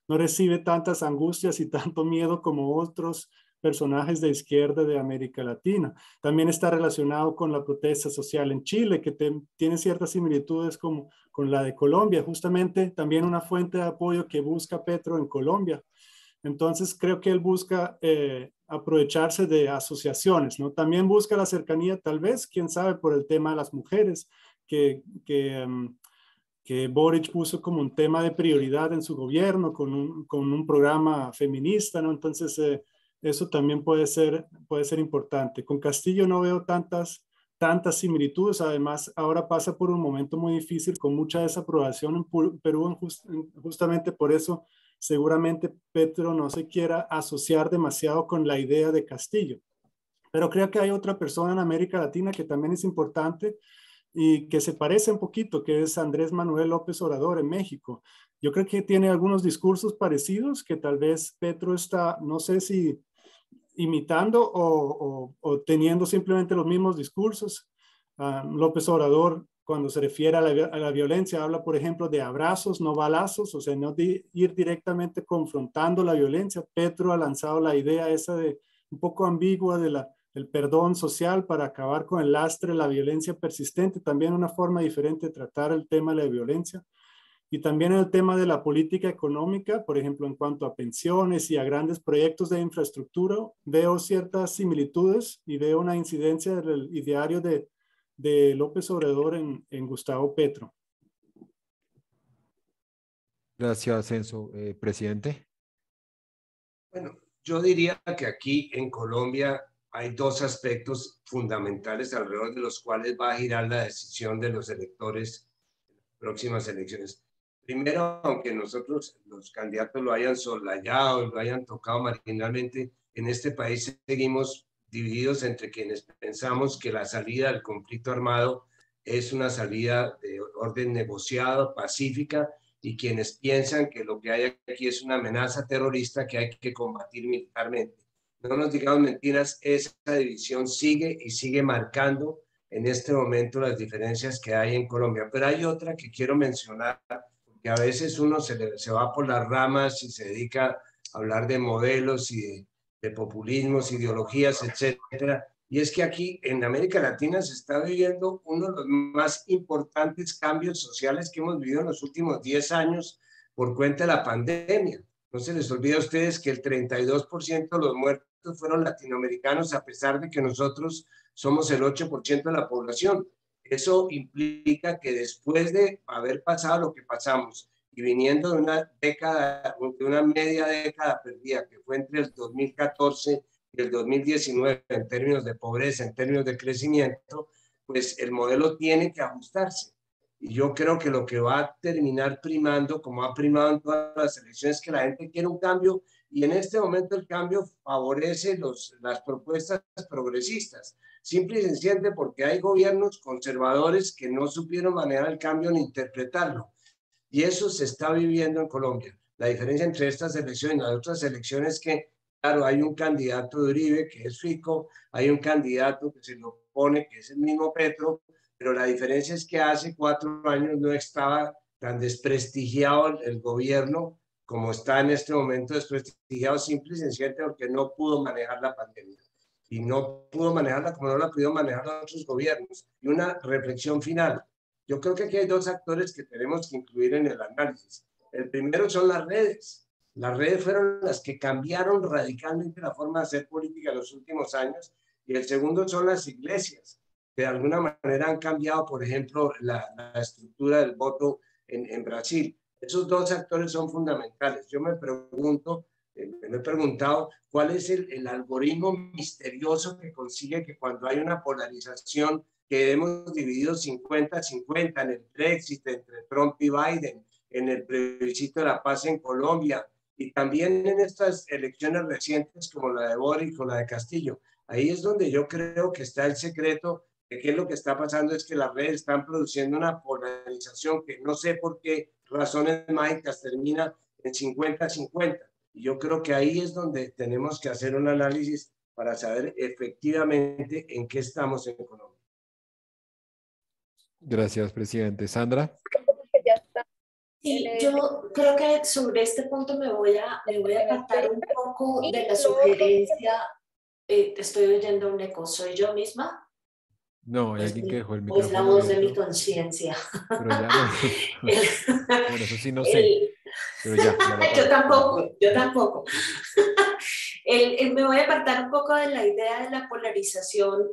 recibe tantas angustias y tanto miedo como otros personajes de izquierda de América Latina. También está relacionado con la protesta social en Chile, que tiene ciertas similitudes con la de Colombia, justamente también una fuente de apoyo que busca Petro en Colombia. Entonces creo que él busca aprovecharse de asociaciones, ¿no? También busca la cercanía, tal vez, quién sabe, por el tema de las mujeres, que Boric puso como un tema de prioridad en su gobierno con un programa feminista, ¿no? Entonces, eso también puede ser importante. Con Castillo no veo tantas similitudes. Además, ahora pasa por un momento muy difícil con mucha desaprobación en Perú. Justamente por eso, seguramente Petro no se quiera asociar demasiado con la idea de Castillo. Pero creo que hay otra persona en América Latina que también es importante y que se parece un poquito, que es Andrés Manuel López Obrador en México. Yo creo que tiene algunos discursos parecidos que tal vez Petro está, no sé si imitando o teniendo simplemente los mismos discursos. López Obrador, cuando se refiere a la violencia, habla, por ejemplo, de abrazos, no balazos, o sea, no de ir directamente confrontando la violencia. Petro ha lanzado la idea esa de un poco ambigua del perdón social para acabar con el lastre, la violencia persistente, también una forma diferente de tratar el tema de la violencia. Y también el tema de la política económica, por ejemplo, en cuanto a pensiones y a grandes proyectos de infraestructura, veo ciertas similitudes y veo una incidencia del ideario de López Obrador en Gustavo Petro. Gracias, Enzo. Presidente. Bueno, yo diría que aquí en Colombia hay dos aspectos fundamentales alrededor de los cuales va a girar la decisión de los electores en las próximas elecciones. Primero, aunque nosotros, los candidatos, lo hayan soslayado, lo hayan tocado marginalmente, en este país seguimos divididos entre quienes pensamos que la salida del conflicto armado es una salida de orden negociado, pacífica, y quienes piensan que lo que hay aquí es una amenaza terrorista que hay que combatir militarmente. No nos digamos mentiras, esa división sigue y sigue marcando en este momento las diferencias que hay en Colombia. Pero hay otra que quiero mencionar, que a veces uno se va por las ramas y se dedica a hablar de modelos y de populismos, ideologías, etcétera. Y es que aquí en América Latina se está viviendo uno de los más importantes cambios sociales que hemos vivido en los últimos 10 años por cuenta de la pandemia. No se les olvide a ustedes que el 32% de los muertos fueron latinoamericanos, a pesar de que nosotros somos el 8% de la población. Eso implica que después de haber pasado lo que pasamos y viniendo de una década, de una media década perdida, que fue entre el 2014 y el 2019 en términos de pobreza, en términos de crecimiento, pues el modelo tiene que ajustarse. Y yo creo que lo que va a terminar primando, como ha primado en todas las elecciones, es que la gente quiere un cambio, y en este momento el cambio favorece las propuestas progresistas. Simple y sencillamente porque hay gobiernos conservadores que no supieron manejar el cambio ni interpretarlo. Y eso se está viviendo en Colombia. La diferencia entre estas elecciones y las otras elecciones es que, claro, hay un candidato de Uribe, que es Fico, hay un candidato que se le opone, que es el mismo Petro, pero la diferencia es que hace 4 años no estaba tan desprestigiado el gobierno como está en este momento, desprestigiado simple y sencillamente porque no pudo manejar la pandemia. Y no pudo manejarla como no la pudieron manejar otros gobiernos. Y una reflexión final. Yo creo que aquí hay 2 actores que tenemos que incluir en el análisis. El primero son las redes. Las redes fueron las que cambiaron radicalmente la forma de hacer política en los últimos años. Y el segundo son las iglesias, que de alguna manera han cambiado, por ejemplo, la estructura del voto en Brasil. Esos dos actores son fundamentales. Yo me pregunto, me he preguntado cuál es el algoritmo misterioso que consigue que cuando hay una polarización que hemos dividido 50-50 en el Brexit entre Trump y Biden, en el plebiscito de la paz en Colombia y también en estas elecciones recientes como la de Boric o la de Castillo. Ahí es donde yo creo que está el secreto de qué es lo que está pasando, es que las redes están produciendo una polarización que no sé por qué razones mágicas termina en 50-50. Y yo creo que ahí es donde tenemos que hacer un análisis para saber efectivamente en qué estamos en Colombia. Gracias, presidente. Sandra. Sí, yo creo que sobre este punto me voy a apartar un poco de la sugerencia. Estoy oyendo un eco, ¿soy yo misma? No, hay alguien que dejó el micrófono. Es la voz de mi conciencia. Pero ya no. Bueno, eso sí no sé. Pero ya yo tampoco. Me voy a apartar un poco de la idea de la polarización,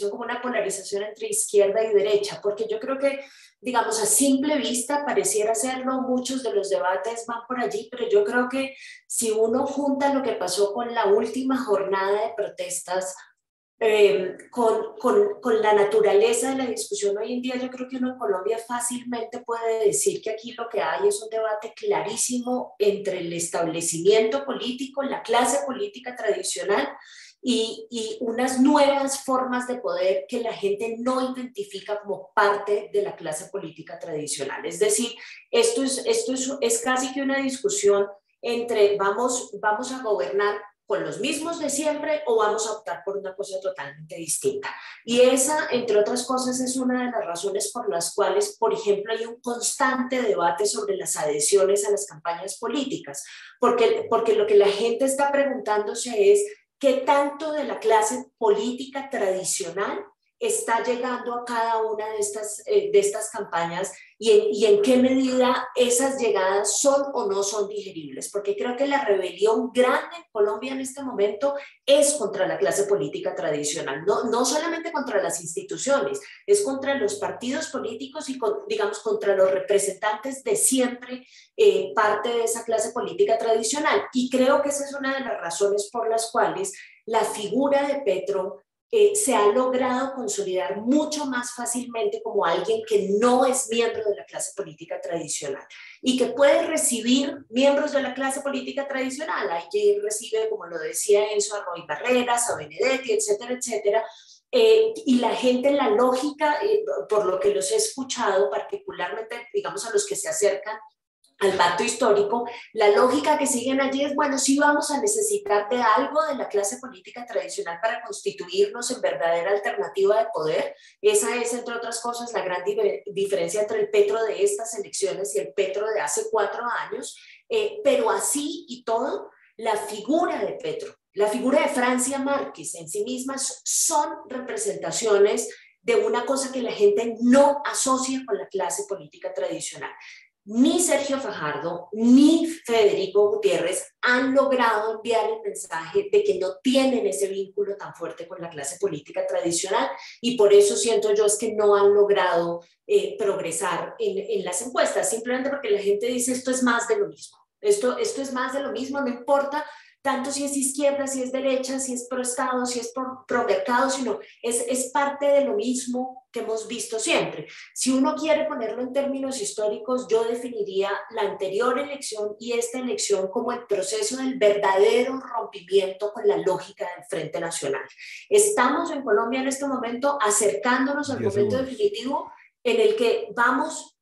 como una polarización entre izquierda y derecha, porque yo creo que, digamos, a simple vista pareciera serlo, muchos de los debates van por allí, pero yo creo que si uno junta lo que pasó con la última jornada de protestas, con la naturaleza de la discusión hoy en día, yo creo que uno en Colombia fácilmente puede decir que aquí lo que hay es un debate clarísimo entre el establecimiento político, la clase política tradicional y unas nuevas formas de poder que la gente no identifica como parte de la clase política tradicional. Es decir, esto es casi que una discusión entre vamos a gobernar con los mismos de siempre o vamos a optar por una cosa totalmente distinta. Y esa, entre otras cosas, es una de las razones por las cuales, por ejemplo, hay un constante debate sobre las adhesiones a las campañas políticas, porque lo que la gente está preguntándose es qué tanto de la clase política tradicional está llegando a cada una de estas campañas y en qué medida esas llegadas son o no son digeribles, porque creo que la rebelión grande en Colombia en este momento es contra la clase política tradicional, no solamente contra las instituciones, es contra los partidos políticos y digamos contra los representantes de siempre, parte de esa clase política tradicional. Y creo que esa es una de las razones por las cuales la figura de Petro se ha logrado consolidar mucho más fácilmente como alguien que no es miembro de la clase política tradicional y que puede recibir miembros de la clase política tradicional. Hay quien recibe, como lo decía Enzo, a Roy Barreras, a Benedetti, etcétera, etcétera. Y la gente, la lógica, por lo que los he escuchado, particularmente, digamos, a los que se acercan al pacto histórico, la lógica que siguen allí es, bueno, sí vamos a necesitar de algo de la clase política tradicional para constituirnos en verdadera alternativa de poder. Esa es, entre otras cosas, la gran diferencia entre el Petro de estas elecciones y el Petro de hace 4 años, pero así y todo, la figura de Petro, la figura de Francia Márquez en sí mismas son representaciones de una cosa que la gente no asocia con la clase política tradicional. Ni Sergio Fajardo ni Federico Gutiérrez han logrado enviar el mensaje de que no tienen ese vínculo tan fuerte con la clase política tradicional y por eso siento yo es que no han logrado progresar en las encuestas, simplemente porque la gente dice esto es más de lo mismo, esto es más de lo mismo, no importa tanto si es izquierda, si es derecha, si es pro Estado, si es pro mercado, sino es parte de lo mismo que hemos visto siempre. Si uno quiere ponerlo en términos históricos, yo definiría la anterior elección y esta elección como el proceso del verdadero rompimiento con la lógica del Frente Nacional. Estamos en Colombia en este momento acercándonos al momento definitivo en el que vamos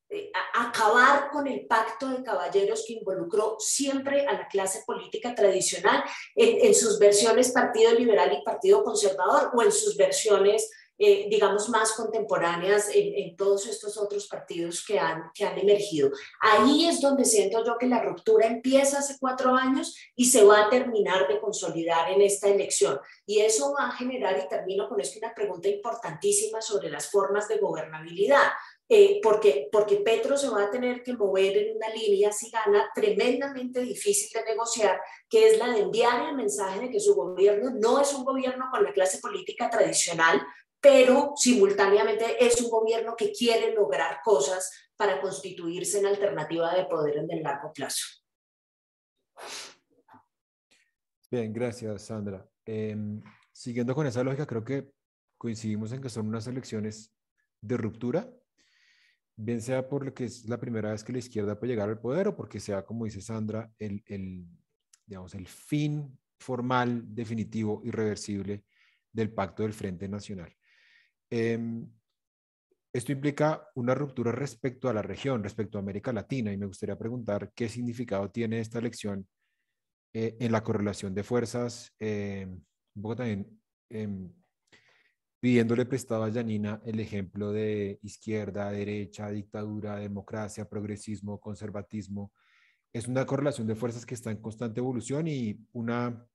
a acabar con el pacto de caballeros que involucró siempre a la clase política tradicional en sus versiones Partido Liberal y Partido Conservador o en sus versiones digamos más contemporáneas en todos estos otros partidos que han emergido. Ahí es donde siento yo que la ruptura empieza hace 4 años y se va a terminar de consolidar en esta elección y eso va a generar, y termino con esto, una pregunta importantísima sobre las formas de gobernabilidad. Porque Petro se va a tener que mover en una línea, si gana, tremendamente difícil de negociar, que es la de enviar el mensaje de que su gobierno no es un gobierno con la clase política tradicional, pero simultáneamente es un gobierno que quiere lograr cosas para constituirse en alternativa de poder en el largo plazo. Bien, gracias, Sandra. Siguiendo con esa lógica, creo que coincidimos en que son unas elecciones de ruptura, bien sea por lo que es la primera vez que la izquierda puede llegar al poder o porque sea, como dice Sandra, digamos, el fin formal, definitivo, irreversible del Pacto del Frente Nacional. Esto implica una ruptura respecto a la región, respecto a América Latina, y me gustaría preguntar qué significado tiene esta elección en la correlación de fuerzas, un poco también pidiéndole prestado a Janina el ejemplo de izquierda, derecha, dictadura, democracia, progresismo, conservatismo. Es una correlación de fuerzas que está en constante evolución y una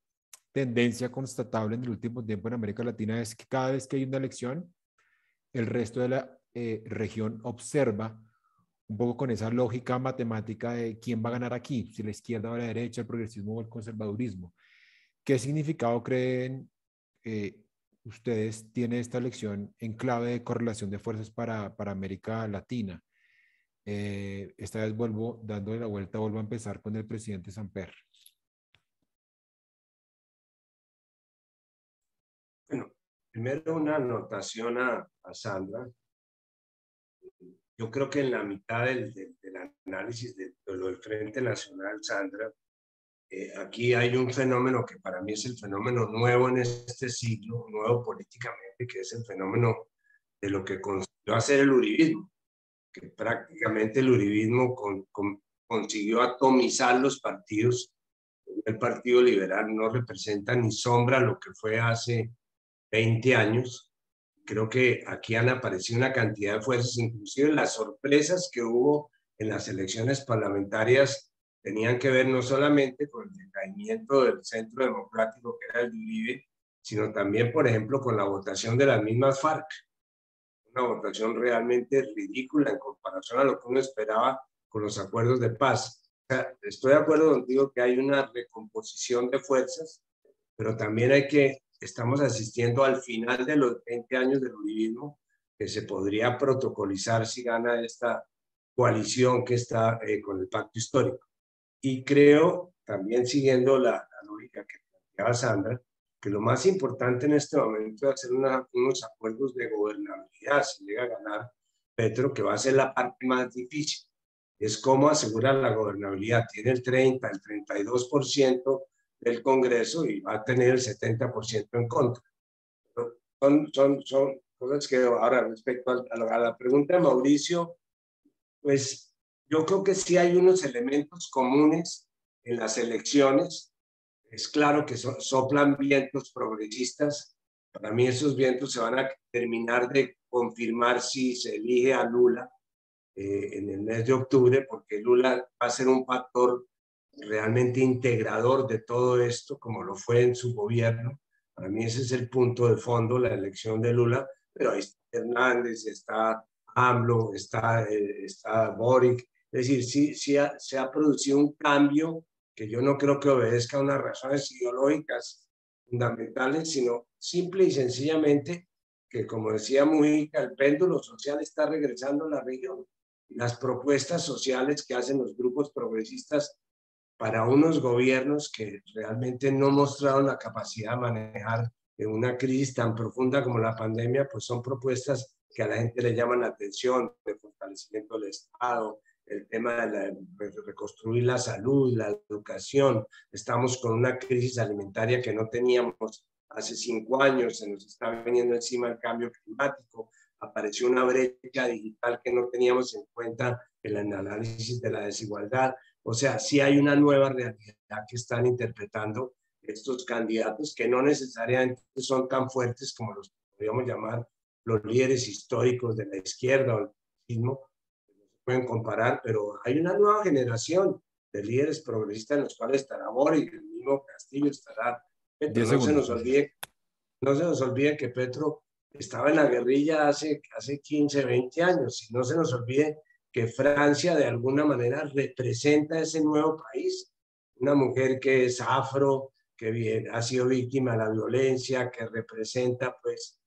tendencia constatable en el último tiempo en América Latina es que cada vez que hay una elección, el resto de la región observa un poco con esa lógica matemática de quién va a ganar aquí, si la izquierda o la derecha, el progresismo o el conservadurismo. ¿Qué significado creen ustedes tiene esta elección en clave de correlación de fuerzas para América Latina? Esta vez vuelvo, dándole la vuelta, vuelvo a empezar con el presidente Samper. Bueno, primero una anotación a Sandra. Yo creo que en la mitad del análisis de lo del Frente Nacional, Sandra, aquí hay un fenómeno que para mí es el fenómeno nuevo en este siglo, nuevo políticamente, que es el fenómeno de lo que consiguió hacer el uribismo, que prácticamente el uribismo consiguió atomizar los partidos. El Partido Liberal no representa ni sombra lo que fue hace 20 años. Creo que aquí han aparecido una cantidad de fuerzas, inclusive las sorpresas que hubo en las elecciones parlamentarias tenían que ver no solamente con el decaimiento del centro democrático que era el de Uribe, sino también, por ejemplo, con la votación de las mismas FARC. Una votación realmente ridícula en comparación a lo que uno esperaba con los acuerdos de paz. O sea, estoy de acuerdo contigo que hay una recomposición de fuerzas, pero también estamos asistiendo al final de los 20 años del uribismo, que se podría protocolizar si gana esta coalición que está con el pacto histórico. Y creo, también siguiendo la lógica que planteaba Sandra, que lo más importante en este momento es hacer unos acuerdos de gobernabilidad, si llega a ganar Petro, que va a ser la parte más difícil. Es cómo asegurar la gobernabilidad. Tiene el 30, el 32% del Congreso y va a tener el 70% en contra. Son cosas que ahora, respecto a la pregunta de Mauricio, pues yo creo que sí hay unos elementos comunes en las elecciones. Es claro que soplan vientos progresistas. Para mí esos vientos se van a terminar de confirmar si se elige a Lula en el mes de octubre, porque Lula va a ser un factor realmente integrador de todo esto, como lo fue en su gobierno. Para mí ese es el punto de fondo, la elección de Lula, pero ahí está Hernández, está AMLO, está Boric. Es decir, sí se ha producido un cambio que yo no creo que obedezca a unas razones ideológicas fundamentales, sino simple y sencillamente que, como decía Mujica, el péndulo social está regresando a la región. Las propuestas sociales que hacen los grupos progresistas para unos gobiernos que realmente no mostraron la capacidad de manejar una crisis tan profunda como la pandemia, pues son propuestas que a la gente le llaman la atención, de fortalecimiento del Estado, el tema de reconstruir la salud, la educación. Estamos con una crisis alimentaria que no teníamos hace 5 años, se nos está viniendo encima el cambio climático, apareció una brecha digital que no teníamos en cuenta en el análisis de la desigualdad. O sea, sí hay una nueva realidad que están interpretando estos candidatos que no necesariamente son tan fuertes como los que podríamos llamar los líderes históricos de la izquierda o el fascismo, no se pueden comparar, pero hay una nueva generación de líderes progresistas en los cuales estará Boric, el mismo Castillo estará Petro. No se nos olvide que Petro estaba en la guerrilla hace 15, 20 años, y no se nos olvide que Francia de alguna manera representa ese nuevo país, una mujer que es afro, que ha sido víctima de la violencia, que representa pues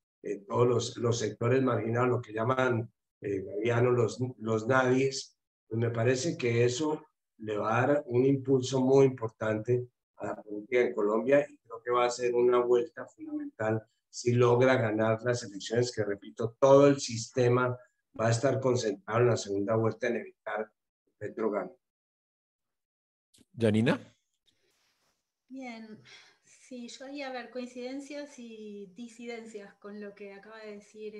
todos los sectores marginados, lo que llaman Galeano, los nadies, pues me parece que eso le va a dar un impulso muy importante a la política en Colombia y creo que va a ser una vuelta fundamental si logra ganar las elecciones, que repito, todo el sistema va a estar concentrado en la segunda vuelta en evitar que Petro gane. Janina. Bien, sí, yo haría ver coincidencias y disidencias con lo que acaba de decir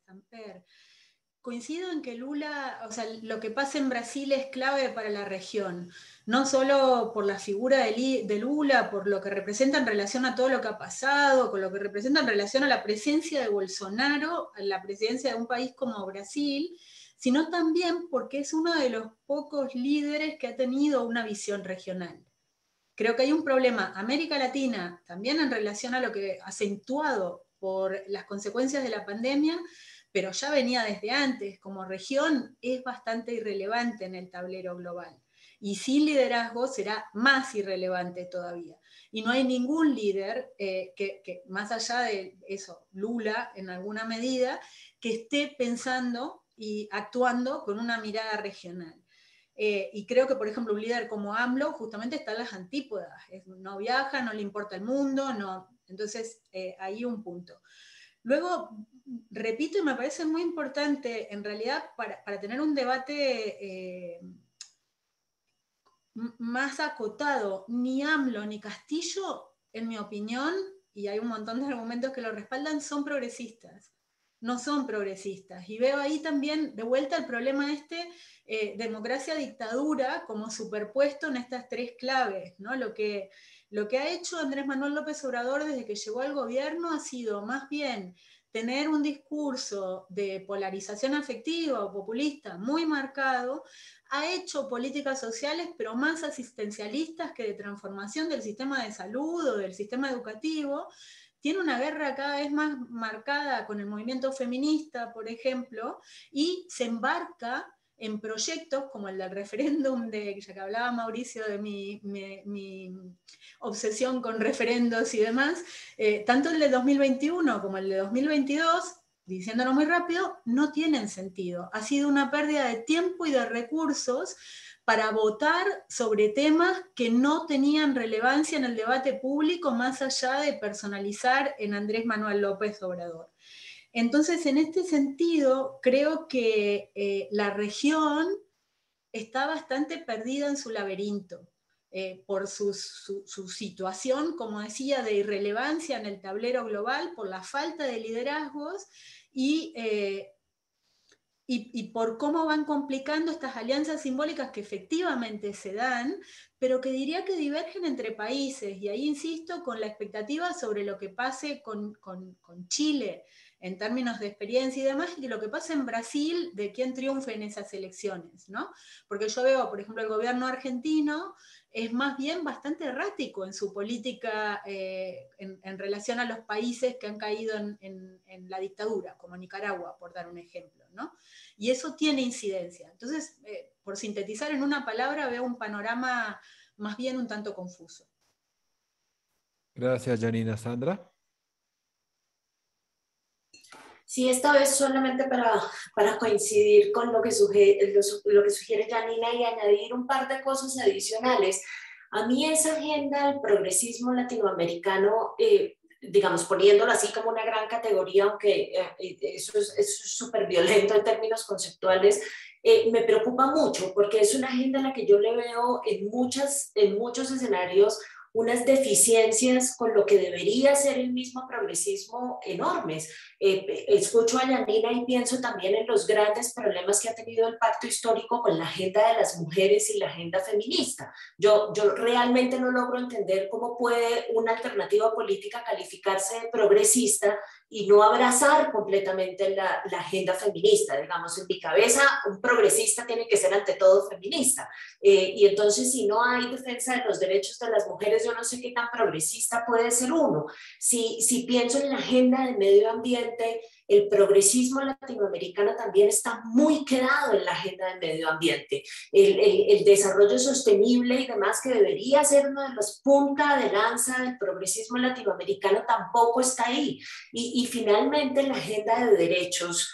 Samper. Coincido en que Lula, o sea, lo que pasa en Brasil es clave para la región, no solo por la figura de Lula, por lo que representa en relación a todo lo que ha pasado, con lo que representa en relación a la presencia de Bolsonaro, a la presidencia de un país como Brasil, sino también porque es uno de los pocos líderes que ha tenido una visión regional. Creo que hay un problema América Latina, también en relación a lo que acentuado por las consecuencias de la pandemia, pero ya venía desde antes, como región es bastante irrelevante en el tablero global. Y sin liderazgo será más irrelevante todavía. Y no hay ningún líder que más allá de eso, Lula en alguna medida, que esté pensando y actuando con una mirada regional. Y creo que, por ejemplo, un líder como AMLO justamente está en las antípodas. No viaja, no le importa el mundo, no. Entonces, ahí un punto. Luego, repito, y me parece muy importante, en realidad, para tener un debate más acotado, ni AMLO ni Castillo, en mi opinión, y hay un montón de argumentos que lo respaldan, son progresistas. No son progresistas. Y veo ahí también, de vuelta, el problema democracia-dictadura como superpuesto en estas tres claves, ¿no? Lo que ha hecho Andrés Manuel López Obrador desde que llegó al gobierno ha sido más bien tener un discurso de polarización afectiva o populista muy marcado, ha hecho políticas sociales, pero más asistencialistas que de transformación del sistema de salud o del sistema educativo. Tiene una guerra cada vez más marcada con el movimiento feminista, por ejemplo, y se embarca en proyectos como el del referéndum, ya que hablaba Mauricio de mi obsesión con referendos y demás, tanto el de 2021 como el de 2022, diciéndolo muy rápido, no tienen sentido. Ha sido una pérdida de tiempo y de recursos para votar sobre temas que no tenían relevancia en el debate público más allá de personalizar en Andrés Manuel López Obrador. Entonces, en este sentido, creo que la región está bastante perdida en su laberinto, por su situación, como decía, de irrelevancia en el tablero global, por la falta de liderazgos y por cómo van complicando estas alianzas simbólicas que efectivamente se dan, pero que diría que divergen entre países. Y ahí insisto con la expectativa sobre lo que pase con Chile en términos de experiencia y demás, y lo que pasa en Brasil, de quién triunfe en esas elecciones, ¿no? Porque yo veo, por ejemplo, el gobierno argentino es más bien bastante errático en su política en relación a los países que han caído en la dictadura, como Nicaragua, por dar un ejemplo, ¿no? Y eso tiene incidencia. Entonces, por sintetizar en una palabra, veo un panorama más bien un tanto confuso. Gracias, Janina. Sandra. Sí, esta vez solamente para coincidir con lo que sugiere Janina y añadir un par de cosas adicionales. A mí esa agenda del progresismo latinoamericano, digamos, poniéndolo así como una gran categoría, aunque eso es súper violento en términos conceptuales, me preocupa mucho porque es una agenda en la que yo le veo en muchos escenarios unas deficiencias con lo que debería ser el mismo progresismo enormes. Escucho a Janina y pienso también en los grandes problemas que ha tenido el pacto histórico con la agenda de las mujeres y la agenda feminista. Yo realmente no logro entender cómo puede una alternativa política calificarse de progresista y no abrazar completamente la agenda feminista. Digamos, en mi cabeza, un progresista tiene que ser ante todo feminista. Y entonces, si no hay defensa de los derechos de las mujeres, yo no sé qué tan progresista puede ser uno. Si pienso en la agenda del medio ambiente, el progresismo latinoamericano también está muy quedado en la agenda del medio ambiente. El desarrollo sostenible y demás, que debería ser una de las puntas de lanza del progresismo latinoamericano, tampoco está ahí. Y finalmente la agenda de derechos,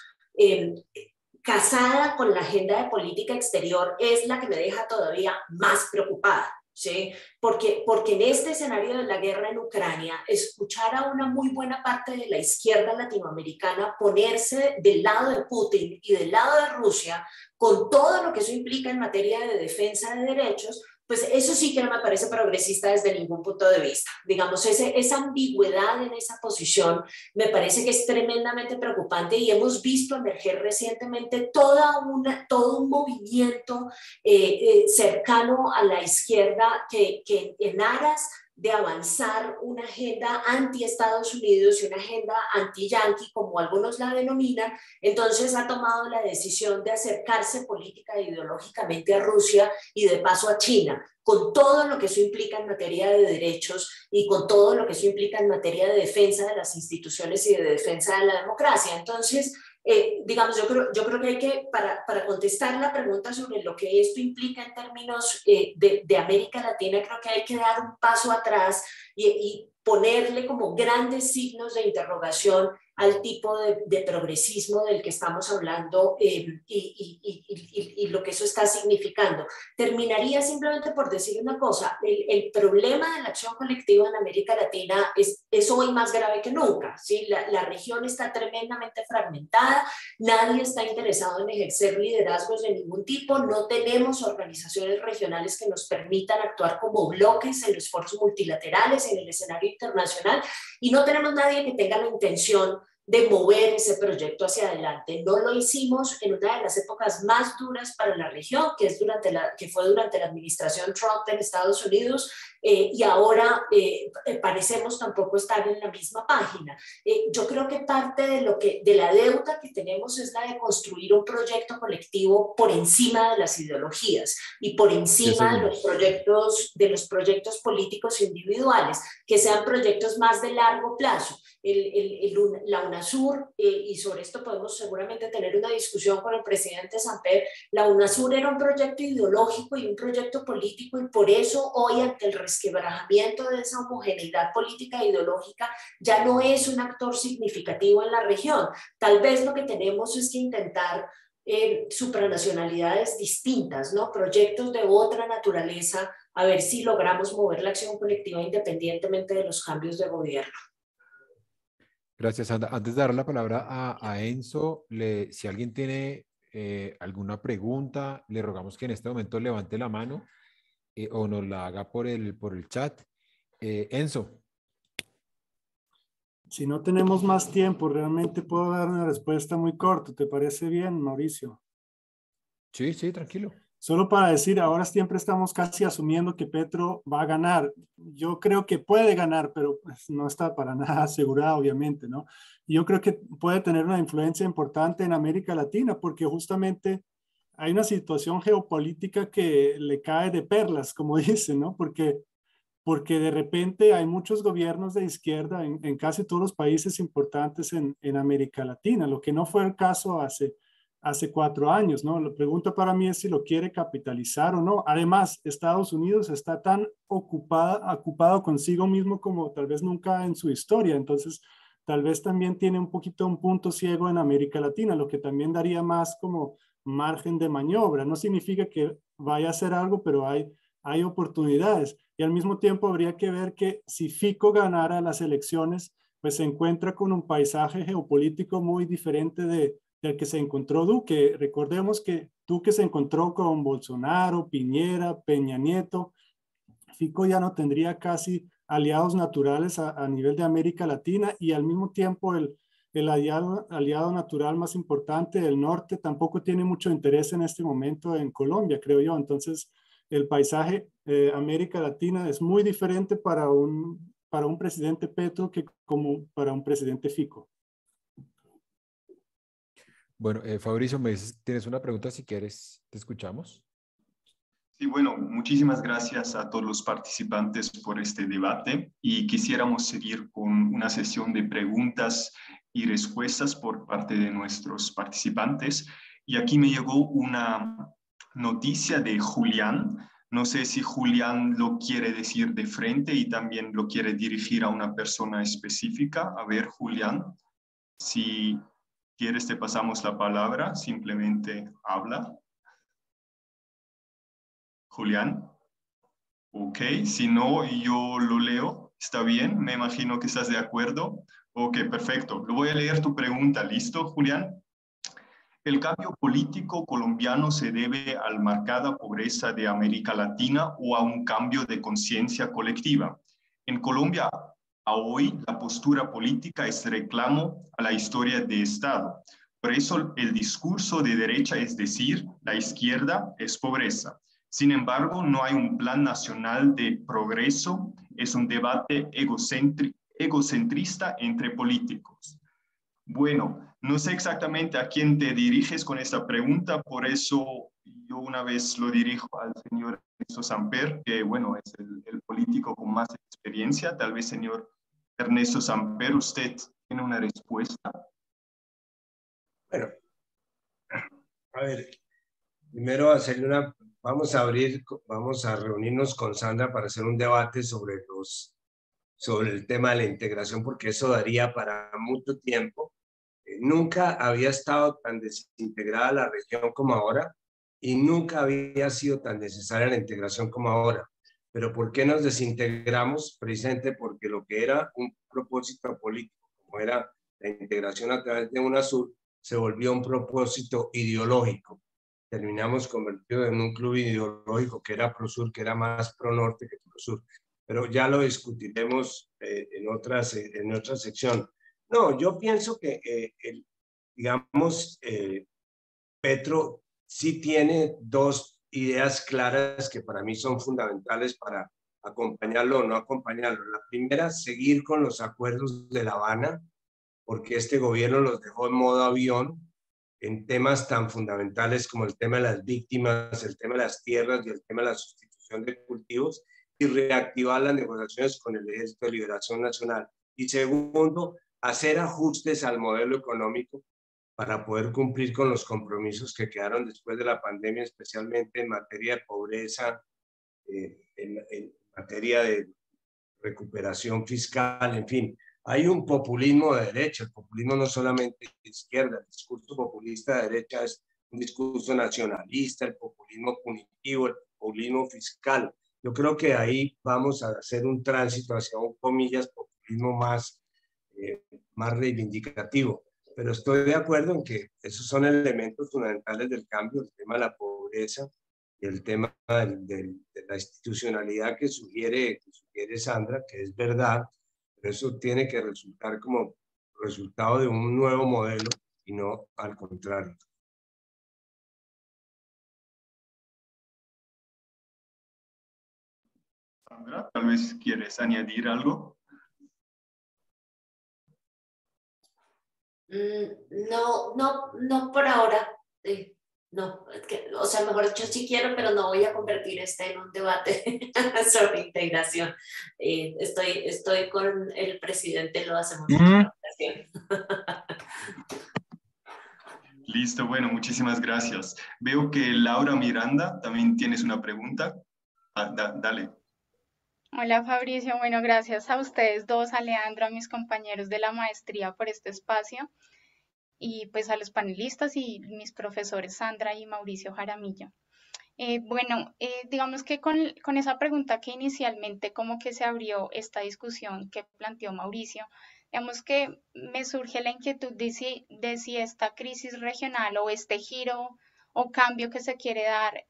casada con la agenda de política exterior, es la que me deja todavía más preocupada. ¿Sí? Porque en este escenario de la guerra en Ucrania, escuchar a una muy buena parte de la izquierda latinoamericana ponerse del lado de Putin y del lado de Rusia, con todo lo que eso implica en materia de defensa de derechos, pues eso sí que no me parece progresista desde ningún punto de vista. Digamos, esa ambigüedad en esa posición me parece que es tremendamente preocupante y hemos visto emerger recientemente todo un movimiento cercano a la izquierda que en aras de avanzar una agenda anti-Estados Unidos y una agenda anti-yanqui, como algunos la denominan, entonces ha tomado la decisión de acercarse política e ideológicamente a Rusia y de paso a China, con todo lo que eso implica en materia de derechos y con todo lo que eso implica en materia de defensa de las instituciones y de defensa de la democracia. Entonces, digamos, yo creo que hay que, para contestar la pregunta sobre lo que esto implica en términos de América Latina, creo que hay que dar un paso atrás y ponerle como grandes signos de interrogación al tipo de progresismo del que estamos hablando y lo que eso está significando. Terminaría simplemente por decir una cosa, el problema de la acción colectiva en América Latina es hoy más grave que nunca, ¿sí? La región está tremendamente fragmentada, nadie está interesado en ejercer liderazgos de ningún tipo, no tenemos organizaciones regionales que nos permitan actuar como bloques en los foros multilaterales, en el escenario internacional, y no tenemos nadie que tenga la intención de mover ese proyecto hacia adelante. No lo hicimos en una de las épocas más duras para la región, que fue durante la administración Trump en Estados Unidos, y ahora parecemos tampoco estar en la misma página. Yo creo que parte de la deuda que tenemos es la de construir un proyecto colectivo por encima de las ideologías y por encima de los proyectos políticos individuales, que sean proyectos más de largo plazo. La UNASUR, y sobre esto podemos seguramente tener una discusión con el presidente Samper, la UNASUR era un proyecto ideológico y un proyecto político, y por eso hoy, ante el resquebrajamiento de esa homogeneidad política e ideológica, ya no es un actor significativo en la región. Tal vez lo que tenemos es que intentar supranacionalidades distintas, ¿no? Proyectos de otra naturaleza, a ver si logramos mover la acción colectiva independientemente de los cambios de gobierno. Gracias, Sandra. Antes de dar la palabra a Enzo, si alguien tiene alguna pregunta, le rogamos que en este momento levante la mano o nos la haga por el chat. Enzo. Si no tenemos más tiempo, realmente puedo dar una respuesta muy corta. ¿Te parece bien, Mauricio? Sí, sí, tranquilo. Solo para decir, ahora siempre estamos casi asumiendo que Petro va a ganar. Yo creo que puede ganar, pero pues no está para nada asegurado, obviamente, ¿no? Y yo creo que puede tener una influencia importante en América Latina, porque justamente hay una situación geopolítica que le cae de perlas, como dicen, ¿no? Porque de repente hay muchos gobiernos de izquierda en casi todos los países importantes en América Latina, lo que no fue el caso hace 4 años, ¿no? La pregunta para mí es si lo quiere capitalizar o no. Además, Estados Unidos está tan ocupado consigo mismo como tal vez nunca en su historia, entonces tal vez también tiene un punto ciego en América Latina, lo que también daría más como margen de maniobra. No significa que vaya a hacer algo, pero hay oportunidades. Y al mismo tiempo habría que ver que si Fico ganara las elecciones, pues se encuentra con un paisaje geopolítico muy diferente del que se encontró Duque. Recordemos que Duque se encontró con Bolsonaro, Piñera, Peña Nieto. Fico ya no tendría casi aliados naturales a nivel de América Latina, y al mismo tiempo el aliado natural más importante del norte tampoco tiene mucho interés en este momento en Colombia, creo yo. Entonces, el paisaje América Latina es muy diferente para un presidente Petro que como para un presidente Fico. Bueno, Fabricio, me dices, tienes una pregunta, si quieres, te escuchamos. Sí, bueno, muchísimas gracias a todos los participantes por este debate, y quisiéramos seguir con una sesión de preguntas y respuestas por parte de nuestros participantes. Y aquí me llegó una noticia de Julián. No sé si Julián lo quiere decir de frente y también lo quiere dirigir a una persona específica. A ver, Julián, si quieres te pasamos la palabra, simplemente habla. Julián. Ok, si no, yo lo leo. ¿Está bien? Me imagino que estás de acuerdo. Ok, perfecto. Lo voy a leer tu pregunta. ¿Listo, Julián? ¿El cambio político colombiano se debe a la marcada pobreza de América Latina o a un cambio de conciencia colectiva? En Colombia, a hoy, la postura política es reclamo a la historia de Estado. Por eso el discurso de derecha es decir, la izquierda es pobreza. Sin embargo, no hay un plan nacional de progreso, es un debate egocentrista entre políticos. Bueno, no sé exactamente a quién te diriges con esta pregunta, por eso yo una vez lo dirijo al señor Ernesto Samper, que bueno, es el político con más experiencia. Tal vez, señor Ernesto Samper, usted tiene una respuesta. Bueno, a ver, primero vamos a reunirnos con Sandra para hacer un debate sobre el tema de la integración, porque eso daría para mucho tiempo. Nunca había estado tan desintegrada la región como ahora y nunca había sido tan necesaria la integración como ahora. Pero ¿por qué nos desintegramos? Precisamente porque lo que era un propósito político, como era la integración a través de UNASUR, se volvió un propósito ideológico. Terminamos convertidos en un club ideológico que era ProSur, que era más pro-norte que ProSur. Pero ya lo discutiremos en otra sección. No, yo pienso que, digamos, Petro sí tiene dos ideas claras que para mí son fundamentales para acompañarlo o no acompañarlo. La primera, seguir con los acuerdos de La Habana, porque este gobierno los dejó en modo avión en temas tan fundamentales como el tema de las víctimas, el tema de las tierras y el tema de la sustitución de cultivos, y reactivar las negociaciones con el Ejército de Liberación Nacional. Y segundo, hacer ajustes al modelo económico para poder cumplir con los compromisos que quedaron después de la pandemia, especialmente en materia de pobreza, en materia de recuperación fiscal, en fin. Hay un populismo de derecha, el populismo no solamente de izquierda, el discurso populista de derecha es un discurso nacionalista, el populismo punitivo, el populismo fiscal. Yo creo que ahí vamos a hacer un tránsito hacia un, comillas, populismo más reivindicativo. Pero estoy de acuerdo en que esos son elementos fundamentales del cambio, el tema de la pobreza y el tema de la institucionalidad que sugiere Sandra, que es verdad, pero eso tiene que resultar como resultado de un nuevo modelo y no al contrario. Sandra, tal vez quieres añadir algo. No por ahora. No, o sea, mejor dicho, sí quiero, pero no voy a convertir en un debate sobre integración. Estoy con el presidente, lo hacemos en otra ocasión. Listo, bueno, muchísimas gracias. Veo que Laura Miranda, también tienes una pregunta. Dale. Hola Fabricio, bueno, gracias a ustedes dos, a Leandro, a mis compañeros de la maestría por este espacio y pues a los panelistas y mis profesores Sandra y Mauricio Jaramillo. Digamos que con esa pregunta que inicialmente como que se abrió esta discusión que planteó Mauricio, digamos que me surge la inquietud de si esta crisis regional o este giro o cambio que se quiere dar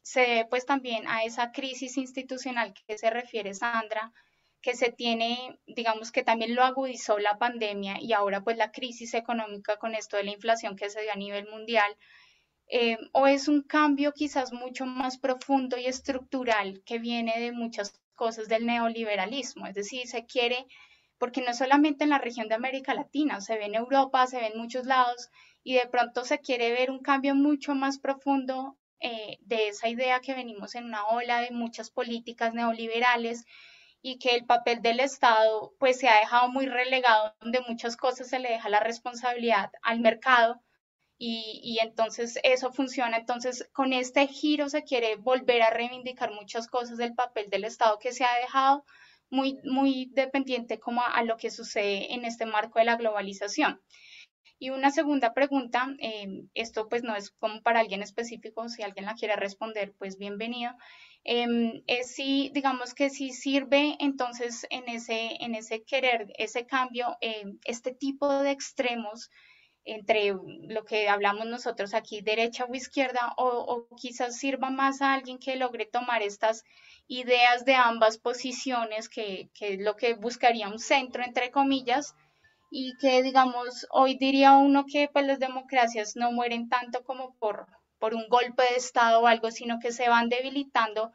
se debe pues también a esa crisis institucional que se refiere Sandra, que se tiene, digamos que también lo agudizó la pandemia y ahora pues la crisis económica con esto de la inflación que se dio a nivel mundial, o es un cambio quizás mucho más profundo y estructural que viene de muchas cosas del neoliberalismo, es decir, se quiere, porque no solamente en la región de América Latina, se ve en Europa, se ve en muchos lados, y de pronto se quiere ver un cambio mucho más profundo de esa idea que venimos en una ola de muchas políticas neoliberales y que el papel del Estado pues se ha dejado muy relegado, donde muchas cosas se le deja la responsabilidad al mercado y entonces eso funciona. Entonces con este giro se quiere volver a reivindicar muchas cosas del papel del Estado que se ha dejado muy dependiente como a lo que sucede en este marco de la globalización. Y una segunda pregunta, esto pues no es como para alguien específico, si alguien la quiere responder, pues bienvenido. Es si, digamos que si sirve entonces en ese querer, ese cambio, este tipo de extremos entre lo que hablamos nosotros aquí, derecha o izquierda, o quizás sirva más a alguien que logre tomar estas ideas de ambas posiciones, que es lo que buscaría un centro, entre comillas, y que, digamos, hoy diría uno que pues las democracias no mueren tanto como por un golpe de Estado o algo, sino que se van debilitando,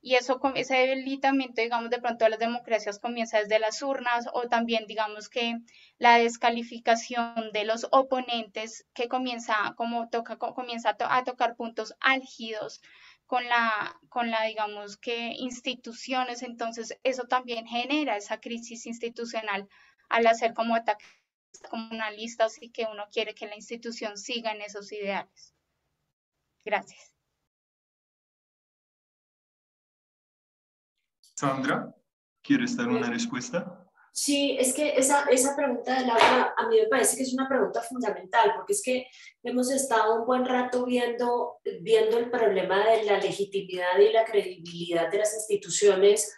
y eso, ese debilitamiento, digamos, de pronto de las democracias comienza desde las urnas, o también, digamos, que la descalificación de los oponentes, que comienza, comienza a tocar puntos álgidos con la, digamos, que instituciones. Entonces eso también genera esa crisis institucional al hacer como ataques comunalistas, y que uno quiere que la institución siga en esos ideales. Gracias. Sandra, ¿quieres dar una respuesta? Sí, es que esa pregunta de Laura a mí me parece que es una pregunta fundamental, porque es que hemos estado un buen rato viendo el problema de la legitimidad y la credibilidad de las instituciones,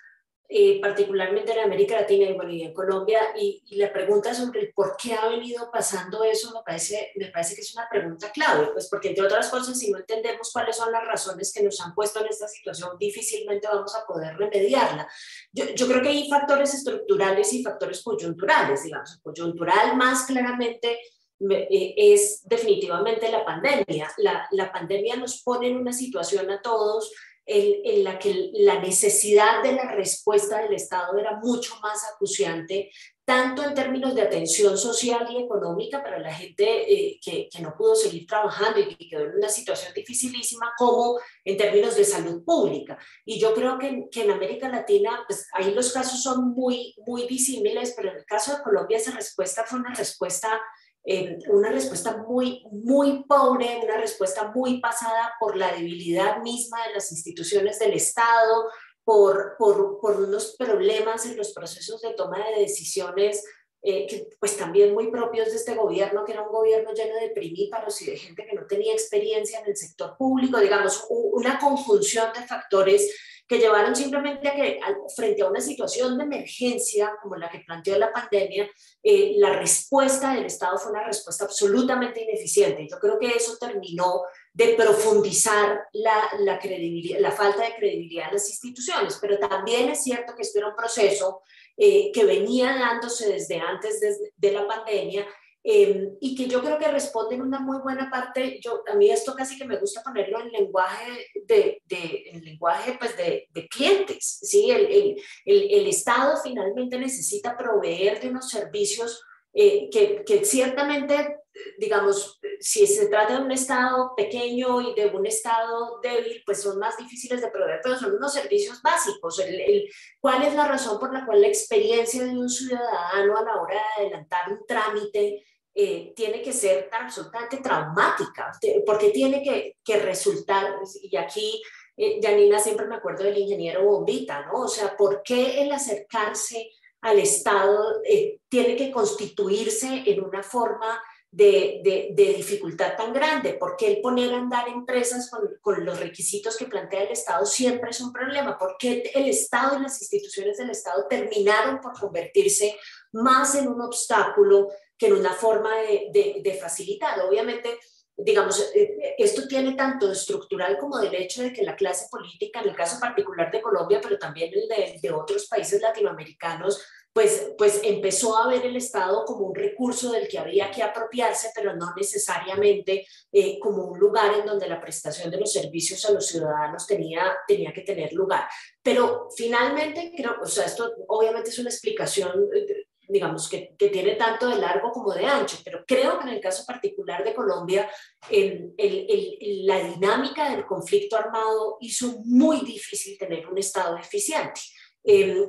particularmente en América Latina y, bueno, y en Colombia, y la pregunta sobre el por qué ha venido pasando eso me parece que es una pregunta clave, pues porque, entre otras cosas, si no entendemos cuáles son las razones que nos han puesto en esta situación, difícilmente vamos a poder remediarla. Yo creo que hay factores estructurales y factores coyunturales, digamos. El coyuntural más claramente es definitivamente la pandemia. La pandemia nos pone en una situación a todos en la que la necesidad de la respuesta del Estado era mucho más acuciante, tanto en términos de atención social y económica para la gente que no pudo seguir trabajando y que quedó en una situación dificilísima, como en términos de salud pública. Y yo creo que en América Latina, pues ahí los casos son muy, muy disímiles, pero en el caso de Colombia esa respuesta fue una respuesta muy, muy pobre, una respuesta muy pasada por la debilidad misma de las instituciones del Estado, por unos problemas en los procesos de toma de decisiones, que pues también muy propios de este gobierno, que era un gobierno lleno de primíparos y de gente que no tenía experiencia en el sector público, digamos, una conjunción de factores que llevaron simplemente a que, frente a una situación de emergencia como la que planteó la pandemia, la respuesta del Estado fue una respuesta absolutamente ineficiente. Yo creo que eso terminó de profundizar la credibilidad, la falta de credibilidad en las instituciones, pero también es cierto que esto era un proceso que venía dándose desde antes de la pandemia, y que yo creo que responde en una muy buena parte. A mí esto casi que me gusta ponerlo en lenguaje de clientes, ¿sí? El Estado finalmente necesita proveer de unos servicios que ciertamente, digamos, si se trata de un Estado pequeño y de un Estado débil, pues son más difíciles de proveer, pero son unos servicios básicos. ¿Cuál es la razón por la cual la experiencia de un ciudadano a la hora de adelantar un trámite tiene que ser tan absolutamente traumática? Porque tiene que resultar, y aquí, Janina, siempre me acuerdo del ingeniero Bombita, ¿no? O sea, ¿por qué el acercarse al Estado tiene que constituirse en una forma de dificultad tan grande? ¿Por qué el poner a andar empresas con los requisitos que plantea el Estado siempre es un problema? ¿Por qué el Estado y las instituciones del Estado terminaron por convertirse más en un obstáculo que en una forma de facilitar? Obviamente, digamos, esto tiene tanto estructural como del hecho de que la clase política, en el caso particular de Colombia, pero también el de otros países latinoamericanos, pues empezó a ver el Estado como un recurso del que había que apropiarse, pero no necesariamente como un lugar en donde la prestación de los servicios a los ciudadanos tenía que tener lugar. Pero finalmente, creo, o sea, esto obviamente es una explicación, digamos, que tiene tanto de largo como de ancho, pero creo que en el caso particular de Colombia, la dinámica del conflicto armado hizo muy difícil tener un Estado eficiente.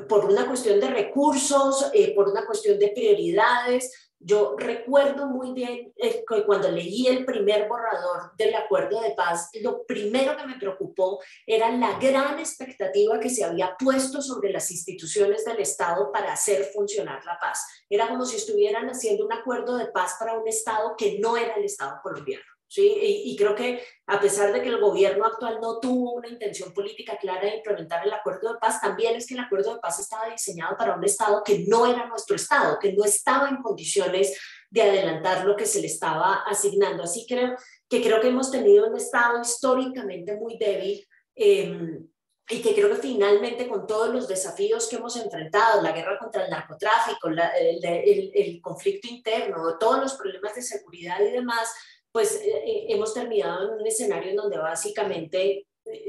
Por una cuestión de recursos, por una cuestión de prioridades, Yo recuerdo muy bien que cuando leí el primer borrador del acuerdo de paz, lo primero que me preocupó era la gran expectativa que se había puesto sobre las instituciones del Estado para hacer funcionar la paz. Era como si estuvieran haciendo un acuerdo de paz para un Estado que no era el Estado colombiano. ¿Sí? Y creo que a pesar de que el gobierno actual no tuvo una intención política clara de implementar el acuerdo de paz, también es que el acuerdo de paz estaba diseñado para un Estado que no era nuestro Estado, que no estaba en condiciones de adelantar lo que se le estaba asignando. Así creo que hemos tenido un Estado históricamente muy débil, y que creo que finalmente con todos los desafíos que hemos enfrentado, la guerra contra el narcotráfico, el conflicto interno, todos los problemas de seguridad y demás, pues hemos terminado en un escenario en donde básicamente,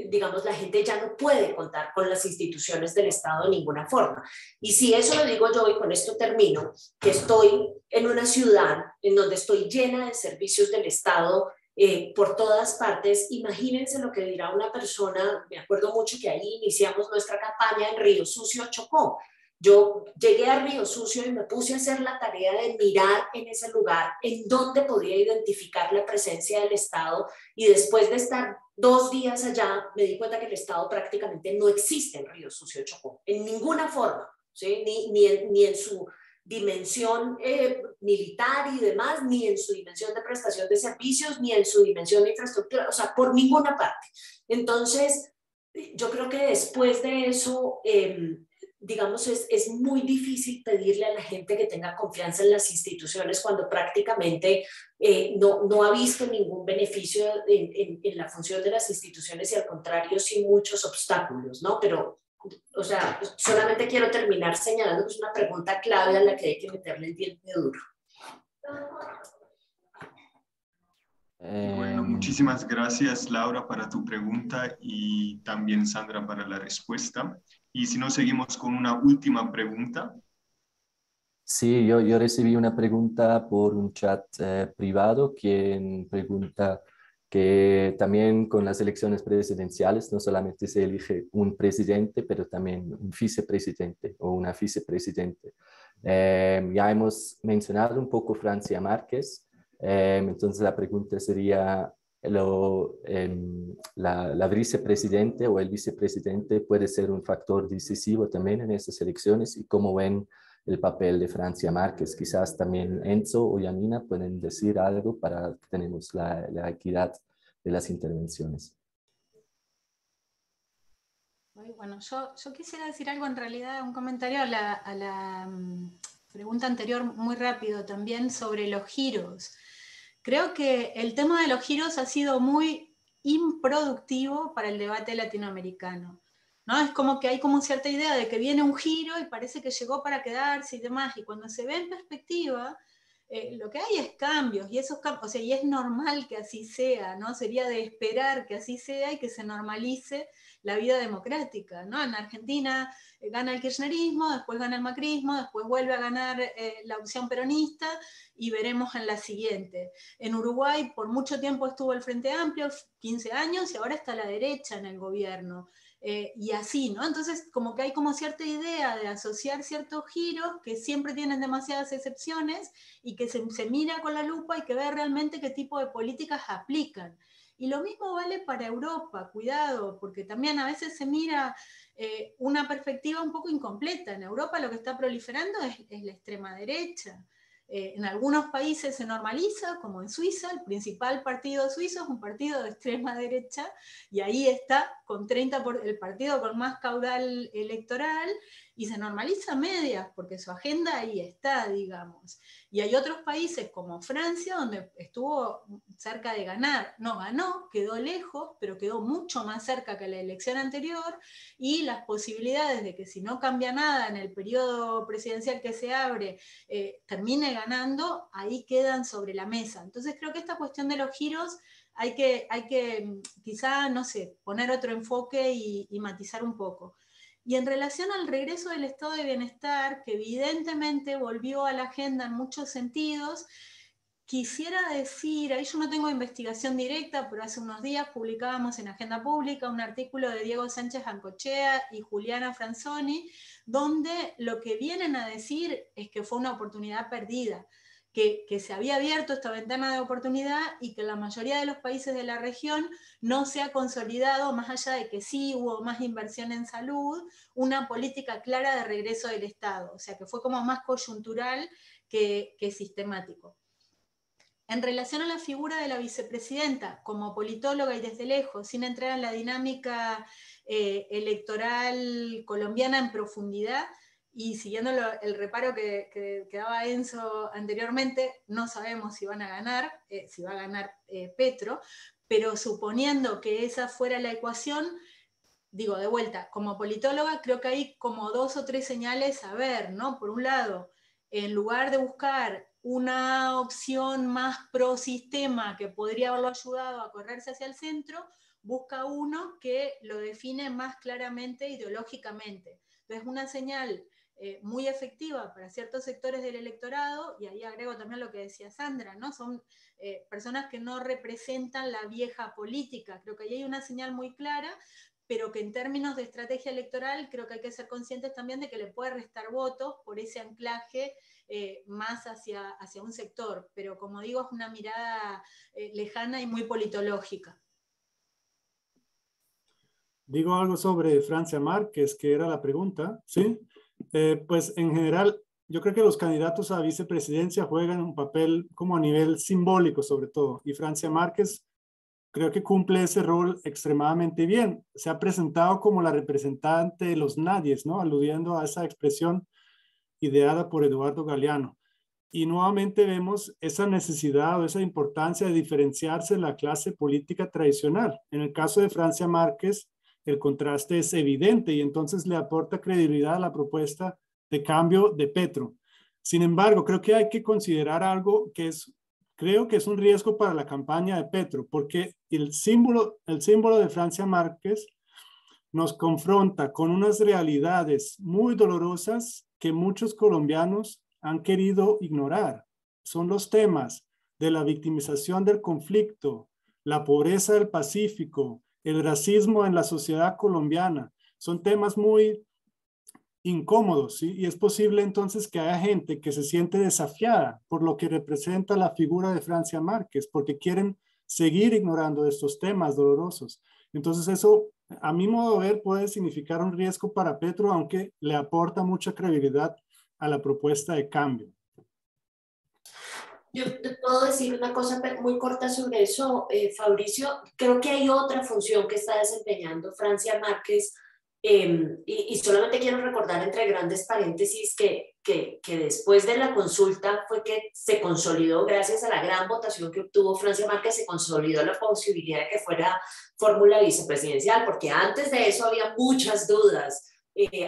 digamos, la gente ya no puede contar con las instituciones del Estado de ninguna forma. Y si eso lo digo yo, y con esto termino, que estoy en una ciudad en donde estoy llena de servicios del Estado por todas partes, imagínense lo que dirá una persona. Me acuerdo mucho que ahí iniciamos nuestra campaña en Río Sucio, Chocó. Yo llegué a Río Sucio y me puse a hacer la tarea de mirar en ese lugar en dónde podía identificar la presencia del Estado, y después de estar 2 días allá me di cuenta que el Estado prácticamente no existe en Río Sucio, Chocó, en ninguna forma, ¿sí? ni en su dimensión militar y demás, ni en su dimensión de prestación de servicios, ni en su dimensión de infraestructura, o sea, por ninguna parte. Entonces, yo creo que después de eso, digamos, es muy difícil pedirle a la gente que tenga confianza en las instituciones cuando prácticamente no ha visto ningún beneficio en la función de las instituciones, y al contrario, sí muchos obstáculos, ¿no? Pero, o sea, solamente quiero terminar señalando que es una pregunta clave a la que hay que meterle el diente duro. Bueno, muchísimas gracias, Laura, para tu pregunta, y también Sandra para la respuesta. Y si no, seguimos con una última pregunta. Sí, yo recibí una pregunta por un chat privado, quien pregunta que también con las elecciones presidenciales no solamente se elige un presidente, pero también un vicepresidente o una vicepresidente. Ya hemos mencionado un poco Francia Márquez, entonces la pregunta sería, la vicepresidente o el vicepresidente puede ser un factor decisivo también en estas elecciones, y cómo ven el papel de Francia Márquez. Quizás también Enzo o Janina pueden decir algo para que tenemos la equidad de las intervenciones. Bueno, yo quisiera decir algo, en realidad, un comentario a la pregunta anterior, muy rápido también, sobre los giros. Creo que el tema de los giros ha sido muy improductivo para el debate latinoamericano, ¿no? Es como que hay como cierta idea de que viene un giro y parece que llegó para quedarse y demás, y cuando se ve en perspectiva, lo que hay es cambios, y esos cambios, o sea, y es normal que así sea, ¿no? Sería de esperar que así sea y que se normalice la vida democrática, ¿no? En Argentina gana el kirchnerismo, después gana el macrismo, después vuelve a ganar la opción peronista, y veremos en la siguiente. En Uruguay por mucho tiempo estuvo el Frente Amplio, 15 años, y ahora está la derecha en el gobierno. Y así, ¿no? Entonces, como que hay como cierta idea de asociar ciertos giros que siempre tienen demasiadas excepciones, y que se mira con la lupa y que ve realmente qué tipo de políticas aplican. Y lo mismo vale para Europa, cuidado, porque también a veces se mira una perspectiva un poco incompleta. En Europa lo que está proliferando es la extrema derecha. En algunos países se normaliza, como en Suiza, el principal partido suizo es un partido de extrema derecha, y ahí está con el partido con más caudal electoral, y se normaliza a medias, porque su agenda ahí está, digamos. Y hay otros países como Francia, donde estuvo cerca de ganar. No ganó, quedó lejos, pero quedó mucho más cerca que la elección anterior, y las posibilidades de que, si no cambia nada en el periodo presidencial que se abre, termine ganando, ahí quedan sobre la mesa. Entonces creo que esta cuestión de los giros hay que quizá, no sé, poner otro enfoque y matizar un poco. Y en relación al regreso del estado de bienestar, que evidentemente volvió a la agenda en muchos sentidos, quisiera decir, ahí yo no tengo investigación directa, pero hace unos días publicábamos en Agenda Pública un artículo de Diego Sánchez Ancochea y Juliana Franzoni, donde lo que vienen a decir es que fue una oportunidad perdida, que se había abierto esta ventana de oportunidad y que en la mayoría de los países de la región no se ha consolidado, más allá de que sí hubo más inversión en salud, una política clara de regreso del Estado. O sea, que fue como más coyuntural que sistemático. En relación a la figura de la vicepresidenta, como politóloga y desde lejos, sin entrar en la dinámica electoral colombiana en profundidad, y siguiendo el reparo que daba Enzo anteriormente, no sabemos si van a ganar, si va a ganar Petro, pero suponiendo que esa fuera la ecuación, digo, de vuelta, como politóloga, creo que hay como 2 o 3 señales a ver, ¿no? Por un lado, en lugar de buscar una opción más pro sistema que podría haberlo ayudado a correrse hacia el centro, busca uno que lo define más claramente ideológicamente. Entonces, una señal muy efectiva para ciertos sectores del electorado, y ahí agrego también lo que decía Sandra, ¿no? Son personas que no representan la vieja política. Creo que ahí hay una señal muy clara, pero que en términos de estrategia electoral creo que hay que ser conscientes también de que le puede restar votos por ese anclaje más hacia un sector, pero como digo, es una mirada lejana y muy politológica. Digo algo sobre Francia Márquez, que era la pregunta, ¿sí? Pues en general, yo creo que los candidatos a vicepresidencia juegan un papel como a nivel simbólico sobre todo, y Francia Márquez creo que cumple ese rol extremadamente bien. Se ha presentado como la representante de los nadies, ¿no? Aludiendo a esa expresión ideada por Eduardo Galeano. Y nuevamente vemos esa necesidad o esa importancia de diferenciarse de la clase política tradicional. En el caso de Francia Márquez, el contraste es evidente y entonces le aporta credibilidad a la propuesta de cambio de Petro. Sin embargo, creo que hay que considerar algo que creo que es un riesgo para la campaña de Petro, porque el símbolo de Francia Márquez nos confronta con unas realidades muy dolorosas que muchos colombianos han querido ignorar. Son los temas de la victimización del conflicto, la pobreza del Pacífico, el racismo en la sociedad colombiana. Son temas muy incómodos, ¿sí? Y es posible entonces que haya gente que se siente desafiada por lo que representa la figura de Francia Márquez, porque quieren seguir ignorando estos temas dolorosos. Entonces eso, a mi modo de ver, puede significar un riesgo para Petro, aunque le aporta mucha credibilidad a la propuesta de cambio. Yo te puedo decir una cosa muy corta sobre eso, Fabricio. Creo que hay otra función que está desempeñando Francia Márquez, y solamente quiero recordar entre grandes paréntesis que después de la consulta fue que se consolidó, gracias a la gran votación que obtuvo Francia Márquez, se consolidó la posibilidad de que fuera fórmula vicepresidencial, porque antes de eso había muchas dudas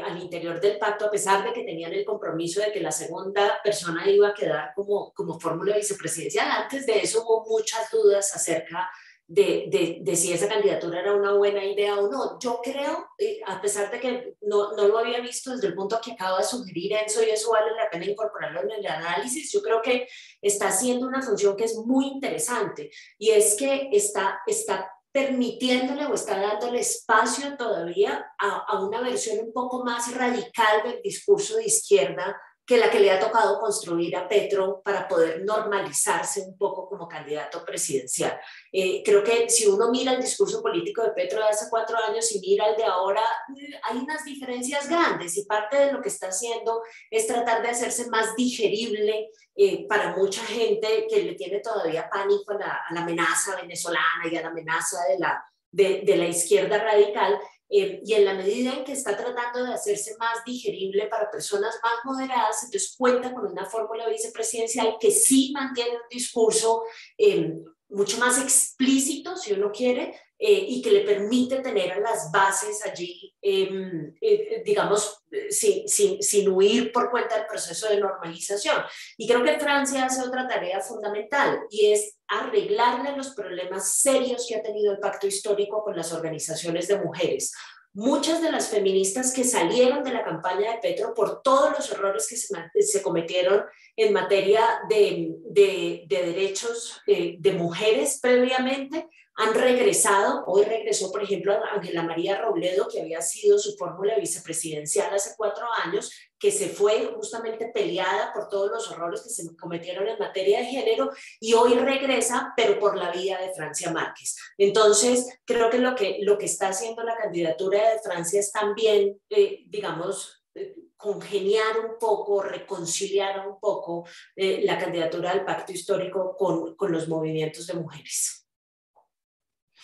al interior del pacto, a pesar de que tenían el compromiso de que la segunda persona iba a quedar como fórmula vicepresidencial. Antes de eso hubo muchas dudas acerca de si esa candidatura era una buena idea o no. Yo creo, a pesar de que no lo había visto desde el punto que acaba de sugerir Enzo, y eso vale la pena incorporarlo en el análisis, yo creo que está haciendo una función que es muy interesante, y es que está permitiéndole o está dándole espacio todavía a una versión un poco más radical del discurso de izquierda que la que le ha tocado construir a Petro para poder normalizarse un poco como candidato presidencial. Creo que si uno mira el discurso político de Petro de hace 4 años y mira el de ahora, hay unas diferencias grandes, y parte de lo que está haciendo es tratar de hacerse más digerible para mucha gente que le tiene todavía pánico a la amenaza venezolana y a la amenaza de la izquierda radical. Y en la medida en que está tratando de hacerse más digerible para personas más moderadas, entonces cuenta con una fórmula vicepresidencial que sí mantiene un discurso mucho más explícito, si uno quiere, y que le permite tener a las bases allí, digamos, sin huir por cuenta del proceso de normalización. Y creo que Francia hace otra tarea fundamental, y es arreglarle los problemas serios que ha tenido el pacto histórico con las organizaciones de mujeres. Muchas de las feministas que salieron de la campaña de Petro por todos los errores que se cometieron en materia de derechos de mujeres previamente, han regresado. Hoy regresó, por ejemplo, Ángela María Robledo, que había sido su fórmula vicepresidencial hace 4 años, que se fue justamente peleada por todos los horrores que se cometieron en materia de género y hoy regresa, pero por la vía de Francia Márquez. Entonces, creo que lo que está haciendo la candidatura de Francia es también, digamos, congeniar un poco, reconciliar un poco la candidatura del pacto histórico con los movimientos de mujeres.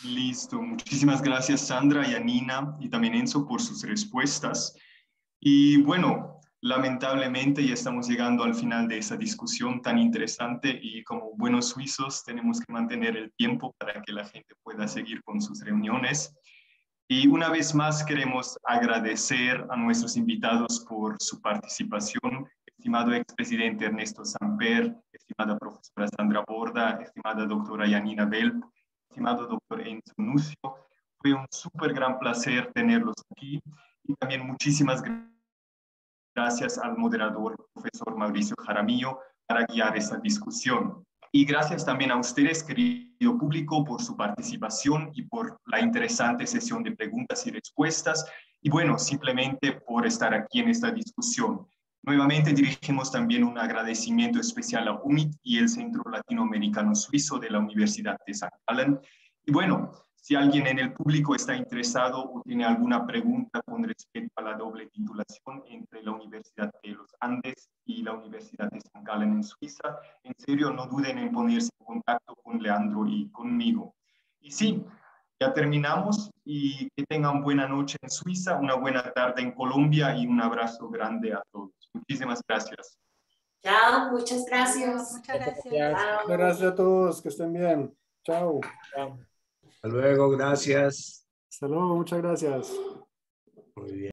Listo, muchísimas gracias Sandra y Anina y también Enzo por sus respuestas. Y bueno, lamentablemente ya estamos llegando al final de esa discusión tan interesante y como buenos suizos tenemos que mantener el tiempo para que la gente pueda seguir con sus reuniones. Y una vez más queremos agradecer a nuestros invitados por su participación, estimado expresidente Ernesto Samper, estimada profesora Sandra Borda, estimada doctora Janina Belp, estimado doctor Enzo Nucio. Fue un súper gran placer tenerlos aquí y también muchísimas gracias al moderador, profesor Mauricio Jaramillo, para guiar esta discusión. Y gracias también a ustedes, querido público, por su participación y por la interesante sesión de preguntas y respuestas. Y bueno, simplemente por estar aquí en esta discusión. Nuevamente dirigimos también un agradecimiento especial a UMIT y el Centro Latinoamericano Suizo de la Universidad de St. Gallen. Y bueno, si alguien en el público está interesado o tiene alguna pregunta con respecto a la doble titulación entre la Universidad de los Andes y la Universidad de St. Gallen en Suiza, en serio no duden en ponerse en contacto con Leandro y conmigo. Y sí, ya terminamos y que tengan buena noche en Suiza, una buena tarde en Colombia y un abrazo grande a todos. Muchísimas gracias. Chao, muchas gracias. Muchas gracias. Muchas gracias a todos, que estén bien. Chao. Hasta luego, gracias. Hasta luego, muchas gracias. Muy bien.